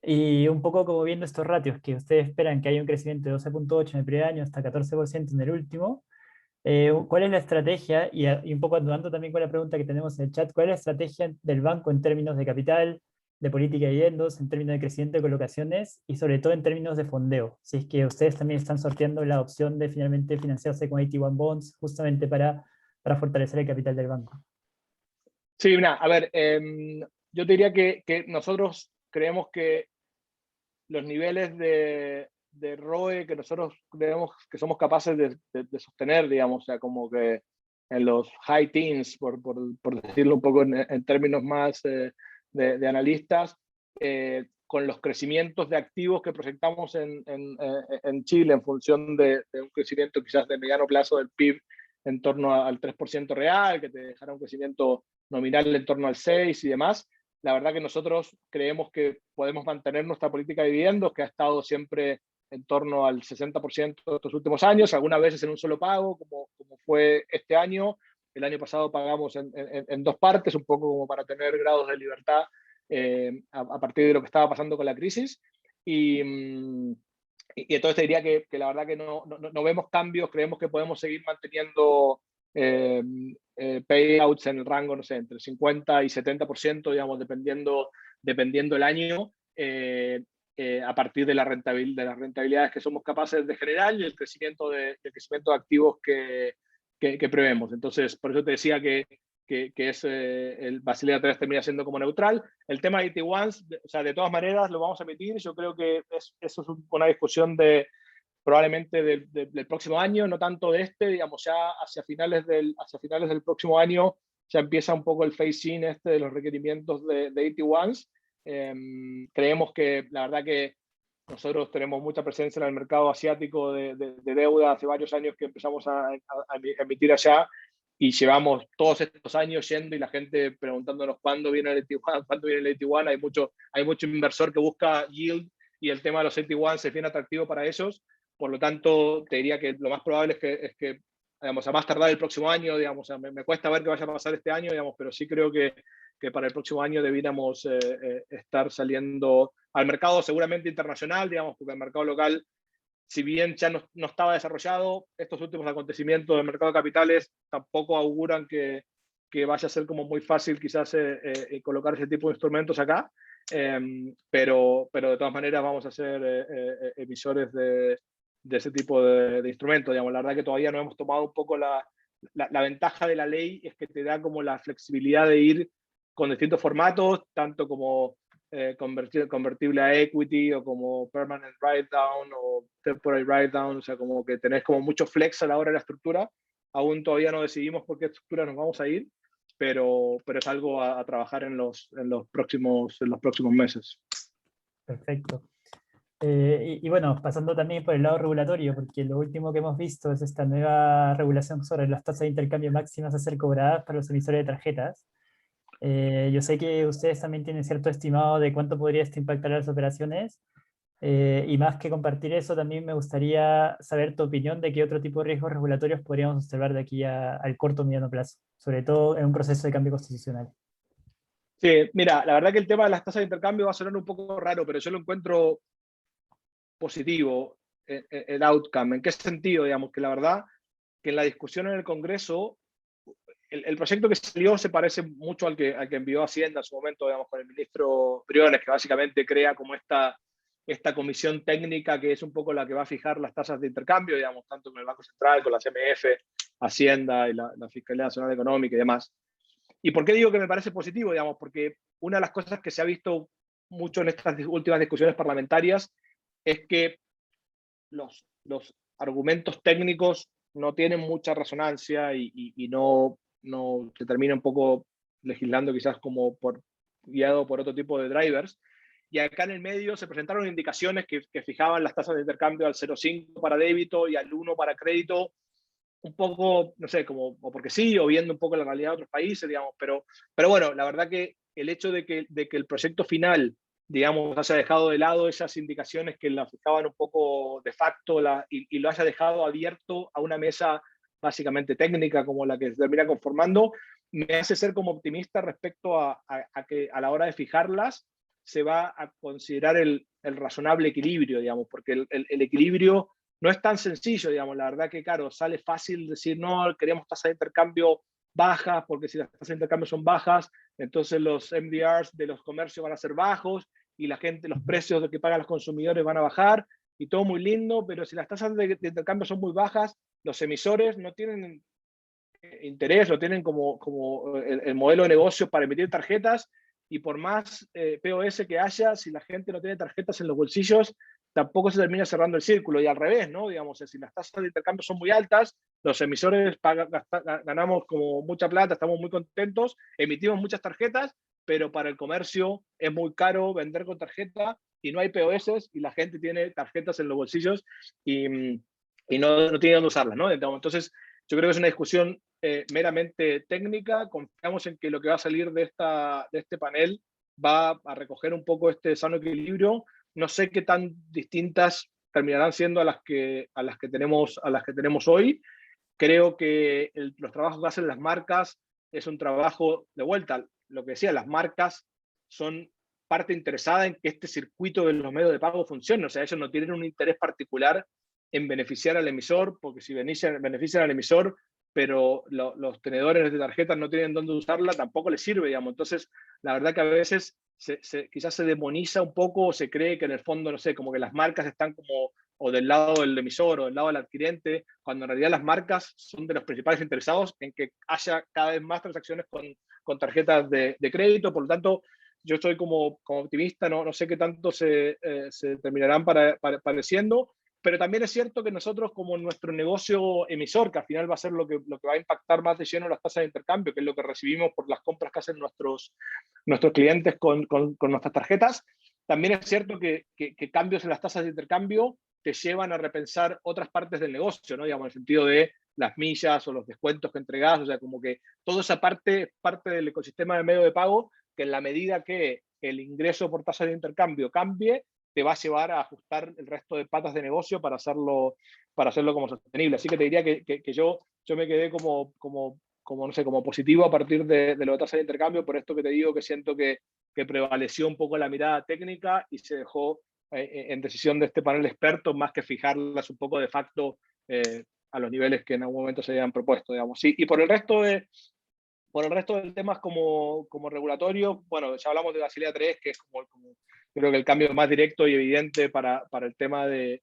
Y un poco como viendo estos ratios, que ustedes esperan que haya un crecimiento de 12.8 en el primer año hasta 14% en el último. ¿Cuál es la estrategia? Y un poco ayudando también con la pregunta que tenemos en el chat, ¿cuál es la estrategia del banco en términos de capital, de política de dividendos, en términos de crecimiento de colocaciones y sobre todo en términos de fondeo? Si es que ustedes también están sorteando la opción de finalmente financiarse con AT1 bonds justamente para fortalecer el capital del banco. Sí, mira, a ver, yo te diría que nosotros creemos que los niveles de ROE que nosotros creemos que somos capaces de sostener, digamos, o sea, como que en los high teens, por decirlo un poco en términos más de analistas, con los crecimientos de activos que proyectamos en Chile en función de un crecimiento quizás de mediano plazo del PIB en torno al 3% real, que te dejará un crecimiento nominal en torno al 6% y demás. La verdad que nosotros creemos que podemos mantener nuestra política de dividendos, que ha estado siempre en torno al 60% de estos últimos años, algunas veces en un solo pago, como fue este año. El año pasado pagamos en 2 partes, un poco como para tener grados de libertad a partir de lo que estaba pasando con la crisis. Y entonces te diría que la verdad que no vemos cambios, creemos que podemos seguir manteniendo payouts en el rango, no sé, entre 50 y 70%, digamos, dependiendo el año, a partir de las rentabilidades que somos capaces de generar y el crecimiento de activos que prevemos. Entonces, por eso te decía que el Basilea 3 termina siendo como neutral. El tema de AT1s, o sea, de todas maneras lo vamos a emitir. Yo creo que eso es una discusión probablemente del próximo año, no tanto de digamos, ya hacia finales del próximo año ya empieza un poco el phase-in de los requerimientos de AT1s. Creemos que la verdad que Nosotros tenemos mucha presencia en el mercado asiático de deuda. Hace varios años que empezamos a emitir allá y llevamos todos estos años yendo y la gente preguntándonos cuándo viene el AT1, cuándo viene el AT1. Hay mucho inversor que busca yield y el tema de los AT1 es bien atractivo para ellos. Por lo tanto, te diría que lo más probable es que digamos, a más tardar el próximo año, digamos, me cuesta ver qué vaya a pasar este año, digamos, pero sí creo que para el próximo año debiéramos estar saliendo al mercado seguramente internacional, digamos, porque el mercado local, si bien ya no estaba desarrollado, estos últimos acontecimientos del mercado de capitales tampoco auguran que vaya a ser como muy fácil quizás colocar ese tipo de instrumentos acá, pero de todas maneras vamos a ser emisores de ese tipo de instrumentos, digamos. La verdad que todavía no hemos tomado un poco la ventaja de la ley, es que te da como la flexibilidad de ir con distintos formatos, tanto como convertible a equity o como permanent write down o temporary write down, o sea, como que tenés como mucho flex a la hora de la estructura. Aún todavía no decidimos por qué estructura nos vamos a ir, pero es algo a trabajar en los próximos meses. Perfecto. Y bueno, pasando también por el lado regulatorio, porque lo último que hemos visto es esta nueva regulación sobre las tasas de intercambio máximas a ser cobradas para los emisores de tarjetas. Yo sé que ustedes también tienen cierto estimado de cuánto podría esto impactar a las operaciones, y más que compartir eso, también me gustaría saber tu opinión de qué otro tipo de riesgos regulatorios podríamos observar de aquí al corto o mediano plazo, sobre todo en un proceso de cambio constitucional. Sí, mira, la verdad que el tema de las tasas de intercambio va a sonar un poco raro, pero yo lo encuentro positivo, el outcome. ¿En qué sentido? Digamos que la verdad que en la discusión en el Congreso, el proyecto que salió se parece mucho al que envió Hacienda en su momento, digamos, con el ministro Briones, que básicamente crea como esta comisión técnica que es un poco la que va a fijar las tasas de intercambio, digamos, tanto con el Banco Central, con la CMF, Hacienda y la Fiscalía Nacional Económica y demás. ¿Y por qué digo que me parece positivo? Digamos, porque una de las cosas que se ha visto mucho en estas últimas discusiones parlamentarias es que los argumentos técnicos no tienen mucha resonancia y no se termina un poco legislando quizás como guiado por otro tipo de drivers. Y acá en el medio se presentaron indicaciones que fijaban las tasas de intercambio al 0,5 para débito y al 1 para crédito, un poco, no sé, como o porque sí, o viendo un poco la realidad de otros países, digamos, pero bueno, la verdad que el hecho de que el proyecto final, digamos, haya dejado de lado esas indicaciones que la fijaban un poco de facto y lo haya dejado abierto a una mesa básicamente técnica como la que se termina conformando, me hace ser como optimista respecto a que a la hora de fijarlas se va a considerar el razonable equilibrio, digamos, porque el equilibrio no es tan sencillo, digamos, la verdad que, claro, sale fácil decir, no, queríamos tasas de intercambio bajas, porque si las tasas de intercambio son bajas, entonces los MDRs de los comercios van a ser bajos y la gente, los precios que pagan los consumidores van a bajar y todo muy lindo, pero si las tasas de intercambio son muy bajas, los emisores no tienen interés, no tienen como el modelo de negocio para emitir tarjetas y por más POS que haya, si la gente no tiene tarjetas en los bolsillos, tampoco se termina cerrando el círculo y al revés, ¿no? Digamos, si las tasas de intercambio son muy altas, los emisores ganamos como mucha plata, estamos muy contentos, emitimos muchas tarjetas, pero para el comercio es muy caro vender con tarjeta y no hay POS y la gente tiene tarjetas en los bolsillos y no tiene dónde usarlas, ¿no? Entonces, yo creo que es una discusión meramente técnica. Confiamos en que lo que va a salir de este panel va a recoger un poco este sano equilibrio. No sé qué tan distintas terminarán siendo a las que tenemos hoy. Creo que los trabajos que hacen las marcas es un trabajo de vuelta. Lo que decía, las marcas son parte interesada en que este circuito de los medios de pago funcione. O sea, ellos no tienen un interés particular en beneficiar al emisor, porque si benefician al emisor, pero los tenedores de tarjetas no tienen dónde usarla, tampoco les sirve, digamos. Entonces, la verdad que a veces quizás se demoniza un poco o se cree que en el fondo, no sé, como que las marcas están como o del lado del emisor o del lado del adquirente, cuando en realidad las marcas son de los principales interesados en que haya cada vez más transacciones con tarjetas de crédito. Por lo tanto, yo estoy como optimista, no sé qué tanto se terminarán pareciendo, pero también es cierto que nosotros como nuestro negocio emisor, que al final va a ser lo que va a impactar más de lleno las tasas de intercambio, que es lo que recibimos por las compras que hacen nuestros clientes con nuestras tarjetas, también es cierto que cambios en las tasas de intercambio te llevan a repensar otras partes del negocio, ¿no? Digamos, en el sentido de las millas o los descuentos que entregás, o sea, como que toda esa parte es parte del ecosistema de medio de pago, que en la medida que el ingreso por tasa de intercambio cambie, te va a llevar a ajustar el resto de patas de negocio para hacerlo como sostenible. Así que te diría que yo me quedé no sé, como positivo a partir de lo de tasa de intercambio, por esto que te digo, que siento que prevaleció un poco la mirada técnica y se dejó en decisión de este panel de expertos, más que fijarlas un poco de facto a los niveles que en algún momento se habían propuesto, digamos. Sí, y por el resto de temas como regulatorio, bueno, ya hablamos de Basilea 3, que es como creo que el cambio más directo y evidente para el tema de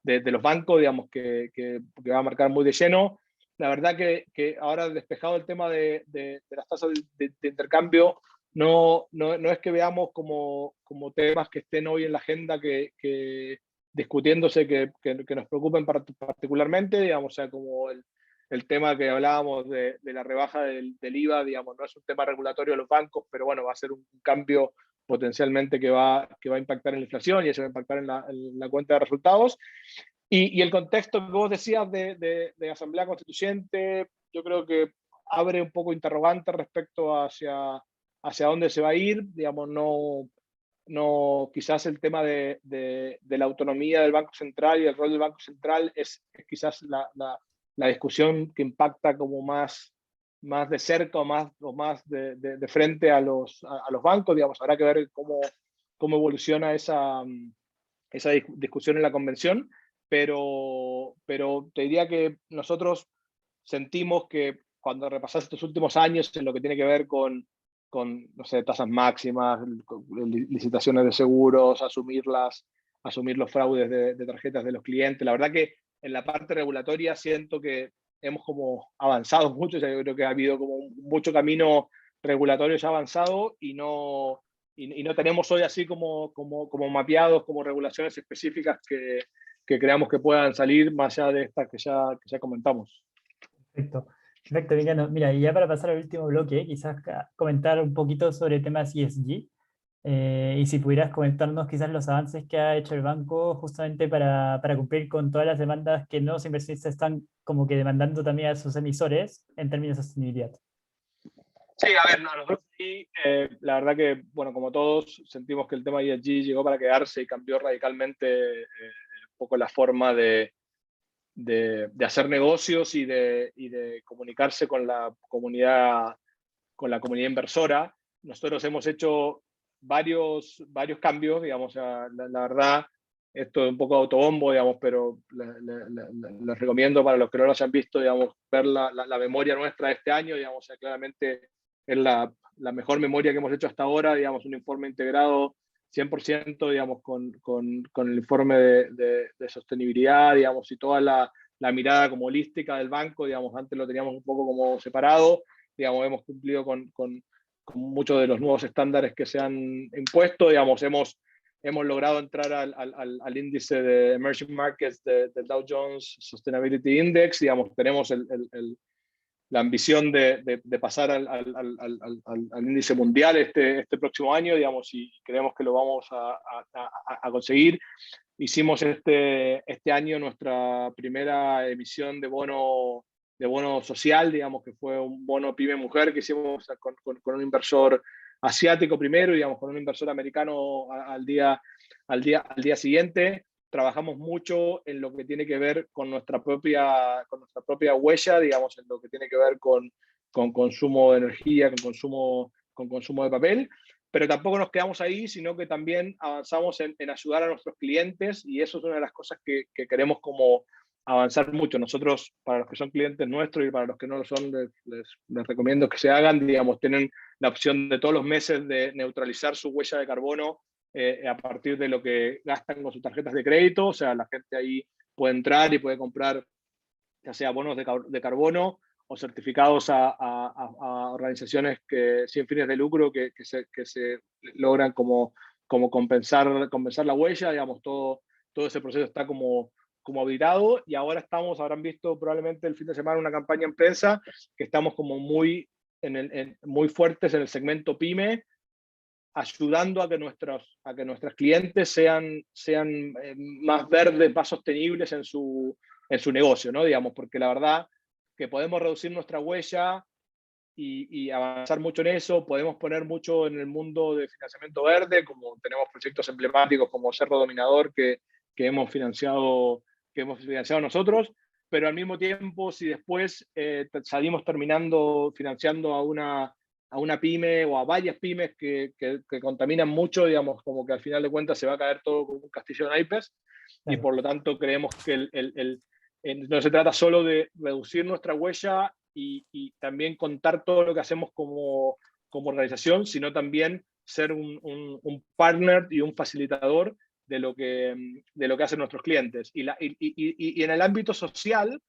los bancos, digamos, que va a marcar muy de lleno. La verdad que ahora despejado el tema de las tasas de intercambio, no es que veamos como temas que estén hoy en la agenda que discutiéndose que nos preocupen particularmente, digamos, o sea, como el tema que hablábamos de la rebaja del IVA, digamos, no es un tema regulatorio de los bancos, pero bueno, va a ser un cambio potencialmente que va a impactar en la inflación y eso va a impactar en la cuenta de resultados. Y el contexto que vos decías de Asamblea Constituyente, yo creo que abre un poco interrogante respecto hacia dónde se va a ir, digamos, quizás el tema de la autonomía del Banco Central y el rol del Banco Central es quizás la discusión que impacta como más de cerca o más de frente a los bancos, digamos, habrá que ver cómo evoluciona esa discusión en la convención, pero te diría que nosotros sentimos que cuando repasas estos últimos años en lo que tiene que ver con no sé, tasas máximas, licitaciones de seguros, asumir los fraudes de tarjetas de los clientes, la verdad que en la parte regulatoria siento que hemos como avanzado mucho, o sea, yo creo que ha habido como mucho camino regulatorio ya avanzado y no tenemos hoy así como mapeados como regulaciones específicas que creamos que puedan salir más allá de estas que ya comentamos. Perfecto. Perfecto, Emiliano. Mira, y ya para pasar al último bloque, quizás comentar un poquito sobre temas ESG. Y si pudieras comentarnos quizás los avances que ha hecho el banco justamente para cumplir con todas las demandas que nuevos inversionistas están como que demandando también a sus emisores en términos de sostenibilidad. Sí, a ver, nosotros sí, la verdad que, bueno, como todos, sentimos que el tema ESG llegó para quedarse y cambió radicalmente un poco la forma de hacer negocios y de comunicarse con la comunidad inversora. Nosotros hemos hecho varios cambios, digamos, la verdad, esto es un poco autobombo, digamos, pero les recomiendo para los que no lo hayan visto, digamos, ver la memoria nuestra de este año, digamos, o sea, claramente es la mejor memoria que hemos hecho hasta ahora, digamos, un informe integrado 100%, digamos, con el informe de sostenibilidad, digamos, y toda la mirada como holística del banco, digamos, antes lo teníamos un poco como separado, digamos, hemos cumplido con muchos de los nuevos estándares que se han impuesto, digamos, hemos logrado entrar al índice de Emerging Markets del Dow Jones Sustainability Index, digamos, tenemos la ambición de pasar al índice mundial este próximo año, digamos, y creemos que lo vamos a conseguir. Hicimos este año nuestra primera emisión de bono social, digamos, que fue un bono pyme mujer que hicimos con un inversor asiático primero, digamos, con un inversor americano al día siguiente. Trabajamos mucho en lo que tiene que ver con nuestra propia huella, digamos, en lo que tiene que ver con consumo de energía, con consumo de papel, pero tampoco nos quedamos ahí, sino que también avanzamos en ayudar a nuestros clientes y eso es una de las cosas que queremos como avanzar mucho. Nosotros, para los que son clientes nuestros y para los que no lo son, les recomiendo que se hagan, digamos, tienen la opción de todos los meses de neutralizar su huella de carbono a partir de lo que gastan con sus tarjetas de crédito, o sea, la gente ahí puede entrar y puede comprar ya sea bonos de carbono o certificados a organizaciones sin fines de lucro que se logran como compensar la huella, digamos, todo ese proceso está como auditado y ahora habrán visto probablemente el fin de semana una campaña en prensa que estamos como muy fuertes en el segmento PYME, ayudando a que nuestros clientes sean más verdes, más sostenibles en su negocio, ¿no? Digamos, porque la verdad que podemos reducir nuestra huella y avanzar mucho en eso, podemos poner mucho en el mundo de financiamiento verde, como tenemos proyectos emblemáticos como Cerro Dominador que hemos financiado nosotros, pero al mismo tiempo, si después salimos financiando a una pyme o a varias pymes que contaminan mucho, digamos, como que al final de cuentas se va a caer todo como un castillo de naipes, y Claro. por lo tanto creemos que no se trata solo de reducir nuestra huella y también contar todo lo que hacemos como organización, sino también ser un partner y un facilitador de lo que hacen nuestros clientes. Y en el ámbito social,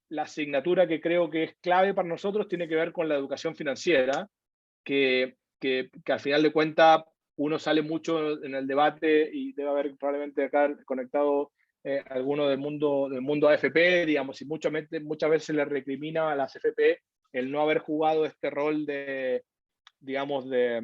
la asignatura que creo que es clave para nosotros tiene que ver con la educación financiera, que al final de cuentas uno sale mucho en el debate y debe haber probablemente acá conectado alguno del mundo AFP, digamos, y muchas veces se le recrimina a las AFP el no haber jugado este rol digamos, de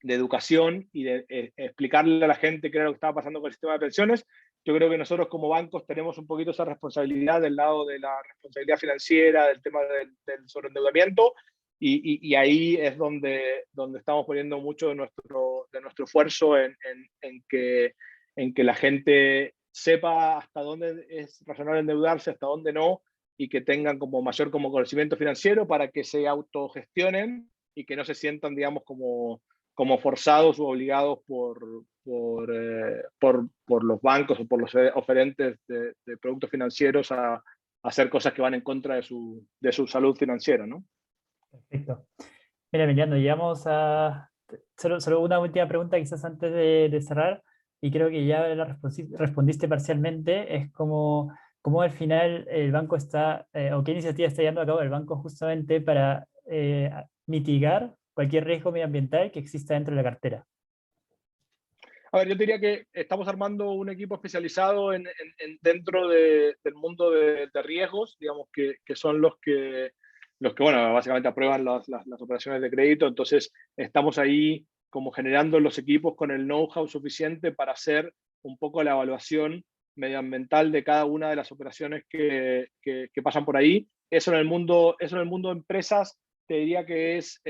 educación y de explicarle a la gente qué era lo que estaba pasando con el sistema de pensiones. Yo creo que nosotros como bancos tenemos un poquito esa responsabilidad del lado de la responsabilidad financiera, del tema del sobreendeudamiento, y ahí es donde estamos poniendo mucho de nuestro esfuerzo en que la gente sepa hasta dónde es razonable endeudarse, hasta dónde no, y que tengan como mayor conocimiento financiero para que se autogestionen y que no se sientan, digamos, como forzados o obligados por los bancos o por los oferentes de productos financieros a hacer cosas que van en contra de su salud financiera, ¿no? Perfecto. Mira, Emiliano, llegamos a... Solo una última pregunta quizás antes de cerrar, y creo que ya respondiste parcialmente, es cómo al final el banco está, o qué iniciativa está llevando a cabo el banco justamente para mitigar cualquier riesgo medioambiental que exista dentro de la cartera. A ver, yo diría que estamos armando un equipo especializado dentro del mundo de riesgos, digamos, que son los que, bueno, básicamente aprueban las operaciones de crédito. Entonces, estamos ahí como generando los equipos con el know-how suficiente para hacer un poco la evaluación medioambiental de cada una de las operaciones que pasan por ahí. Eso en el mundo de empresas te diría que es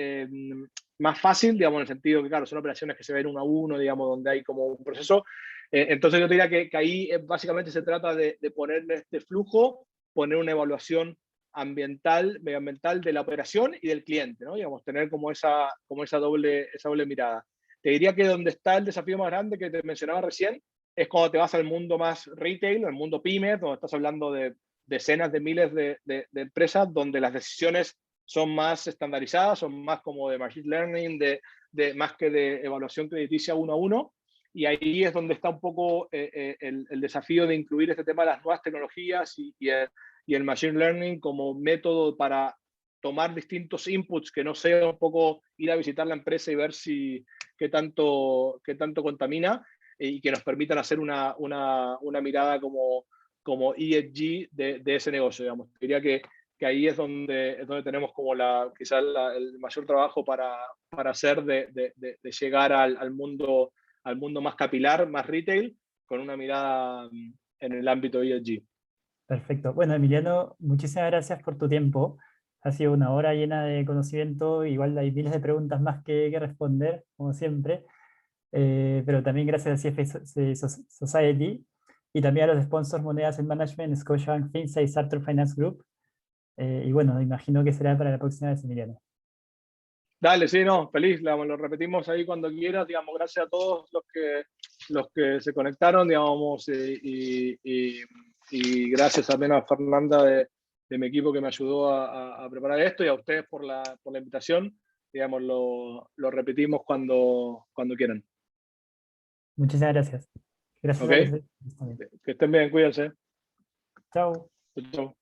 más fácil, digamos, en el sentido que, claro, son operaciones que se ven uno a uno, digamos, donde hay como un proceso. Entonces yo diría que ahí básicamente se trata de poner este flujo, poner una evaluación medioambiental de la operación y del cliente, ¿no? Digamos, tener como esa doble mirada. Te diría que donde está el desafío más grande que te mencionaba recién es cuando te vas al mundo más retail, al mundo pymes, donde estás hablando de decenas de miles de empresas, donde las decisiones son más estandarizadas, son más como de machine learning, más que de evaluación crediticia uno a uno. Y ahí es donde está un poco el desafío de incluir este tema de las nuevas tecnologías y el machine learning como método para tomar distintos inputs, que no sea un poco ir a visitar la empresa y ver qué tanto contamina, y que nos permitan hacer una mirada como ESG de ese negocio, digamos. Diría que ahí es donde tenemos como quizás el mayor trabajo para hacer de llegar al mundo más capilar, más retail, con una mirada en el ámbito ESG. Perfecto. Bueno, Emiliano, muchísimas gracias por tu tiempo. Ha sido una hora llena de conocimiento, igual hay miles de preguntas más que responder, como siempre. Pero también gracias a CFA Society y también a los sponsors Monedas en Management, Scotiabank, Finsa y Sartor Finance Group. Y bueno, imagino que será para la próxima vez, Emiliano. Dale, sí, no, feliz, lo repetimos ahí cuando quieras, digamos, gracias a todos los que se conectaron, digamos, y gracias también a Fernanda de mi equipo que me ayudó a preparar esto, y a ustedes por la invitación, digamos, lo repetimos cuando quieran. Muchísimas gracias. Gracias ¿Ok? a los también. Que estén bien, cuídense. Chao. Chau.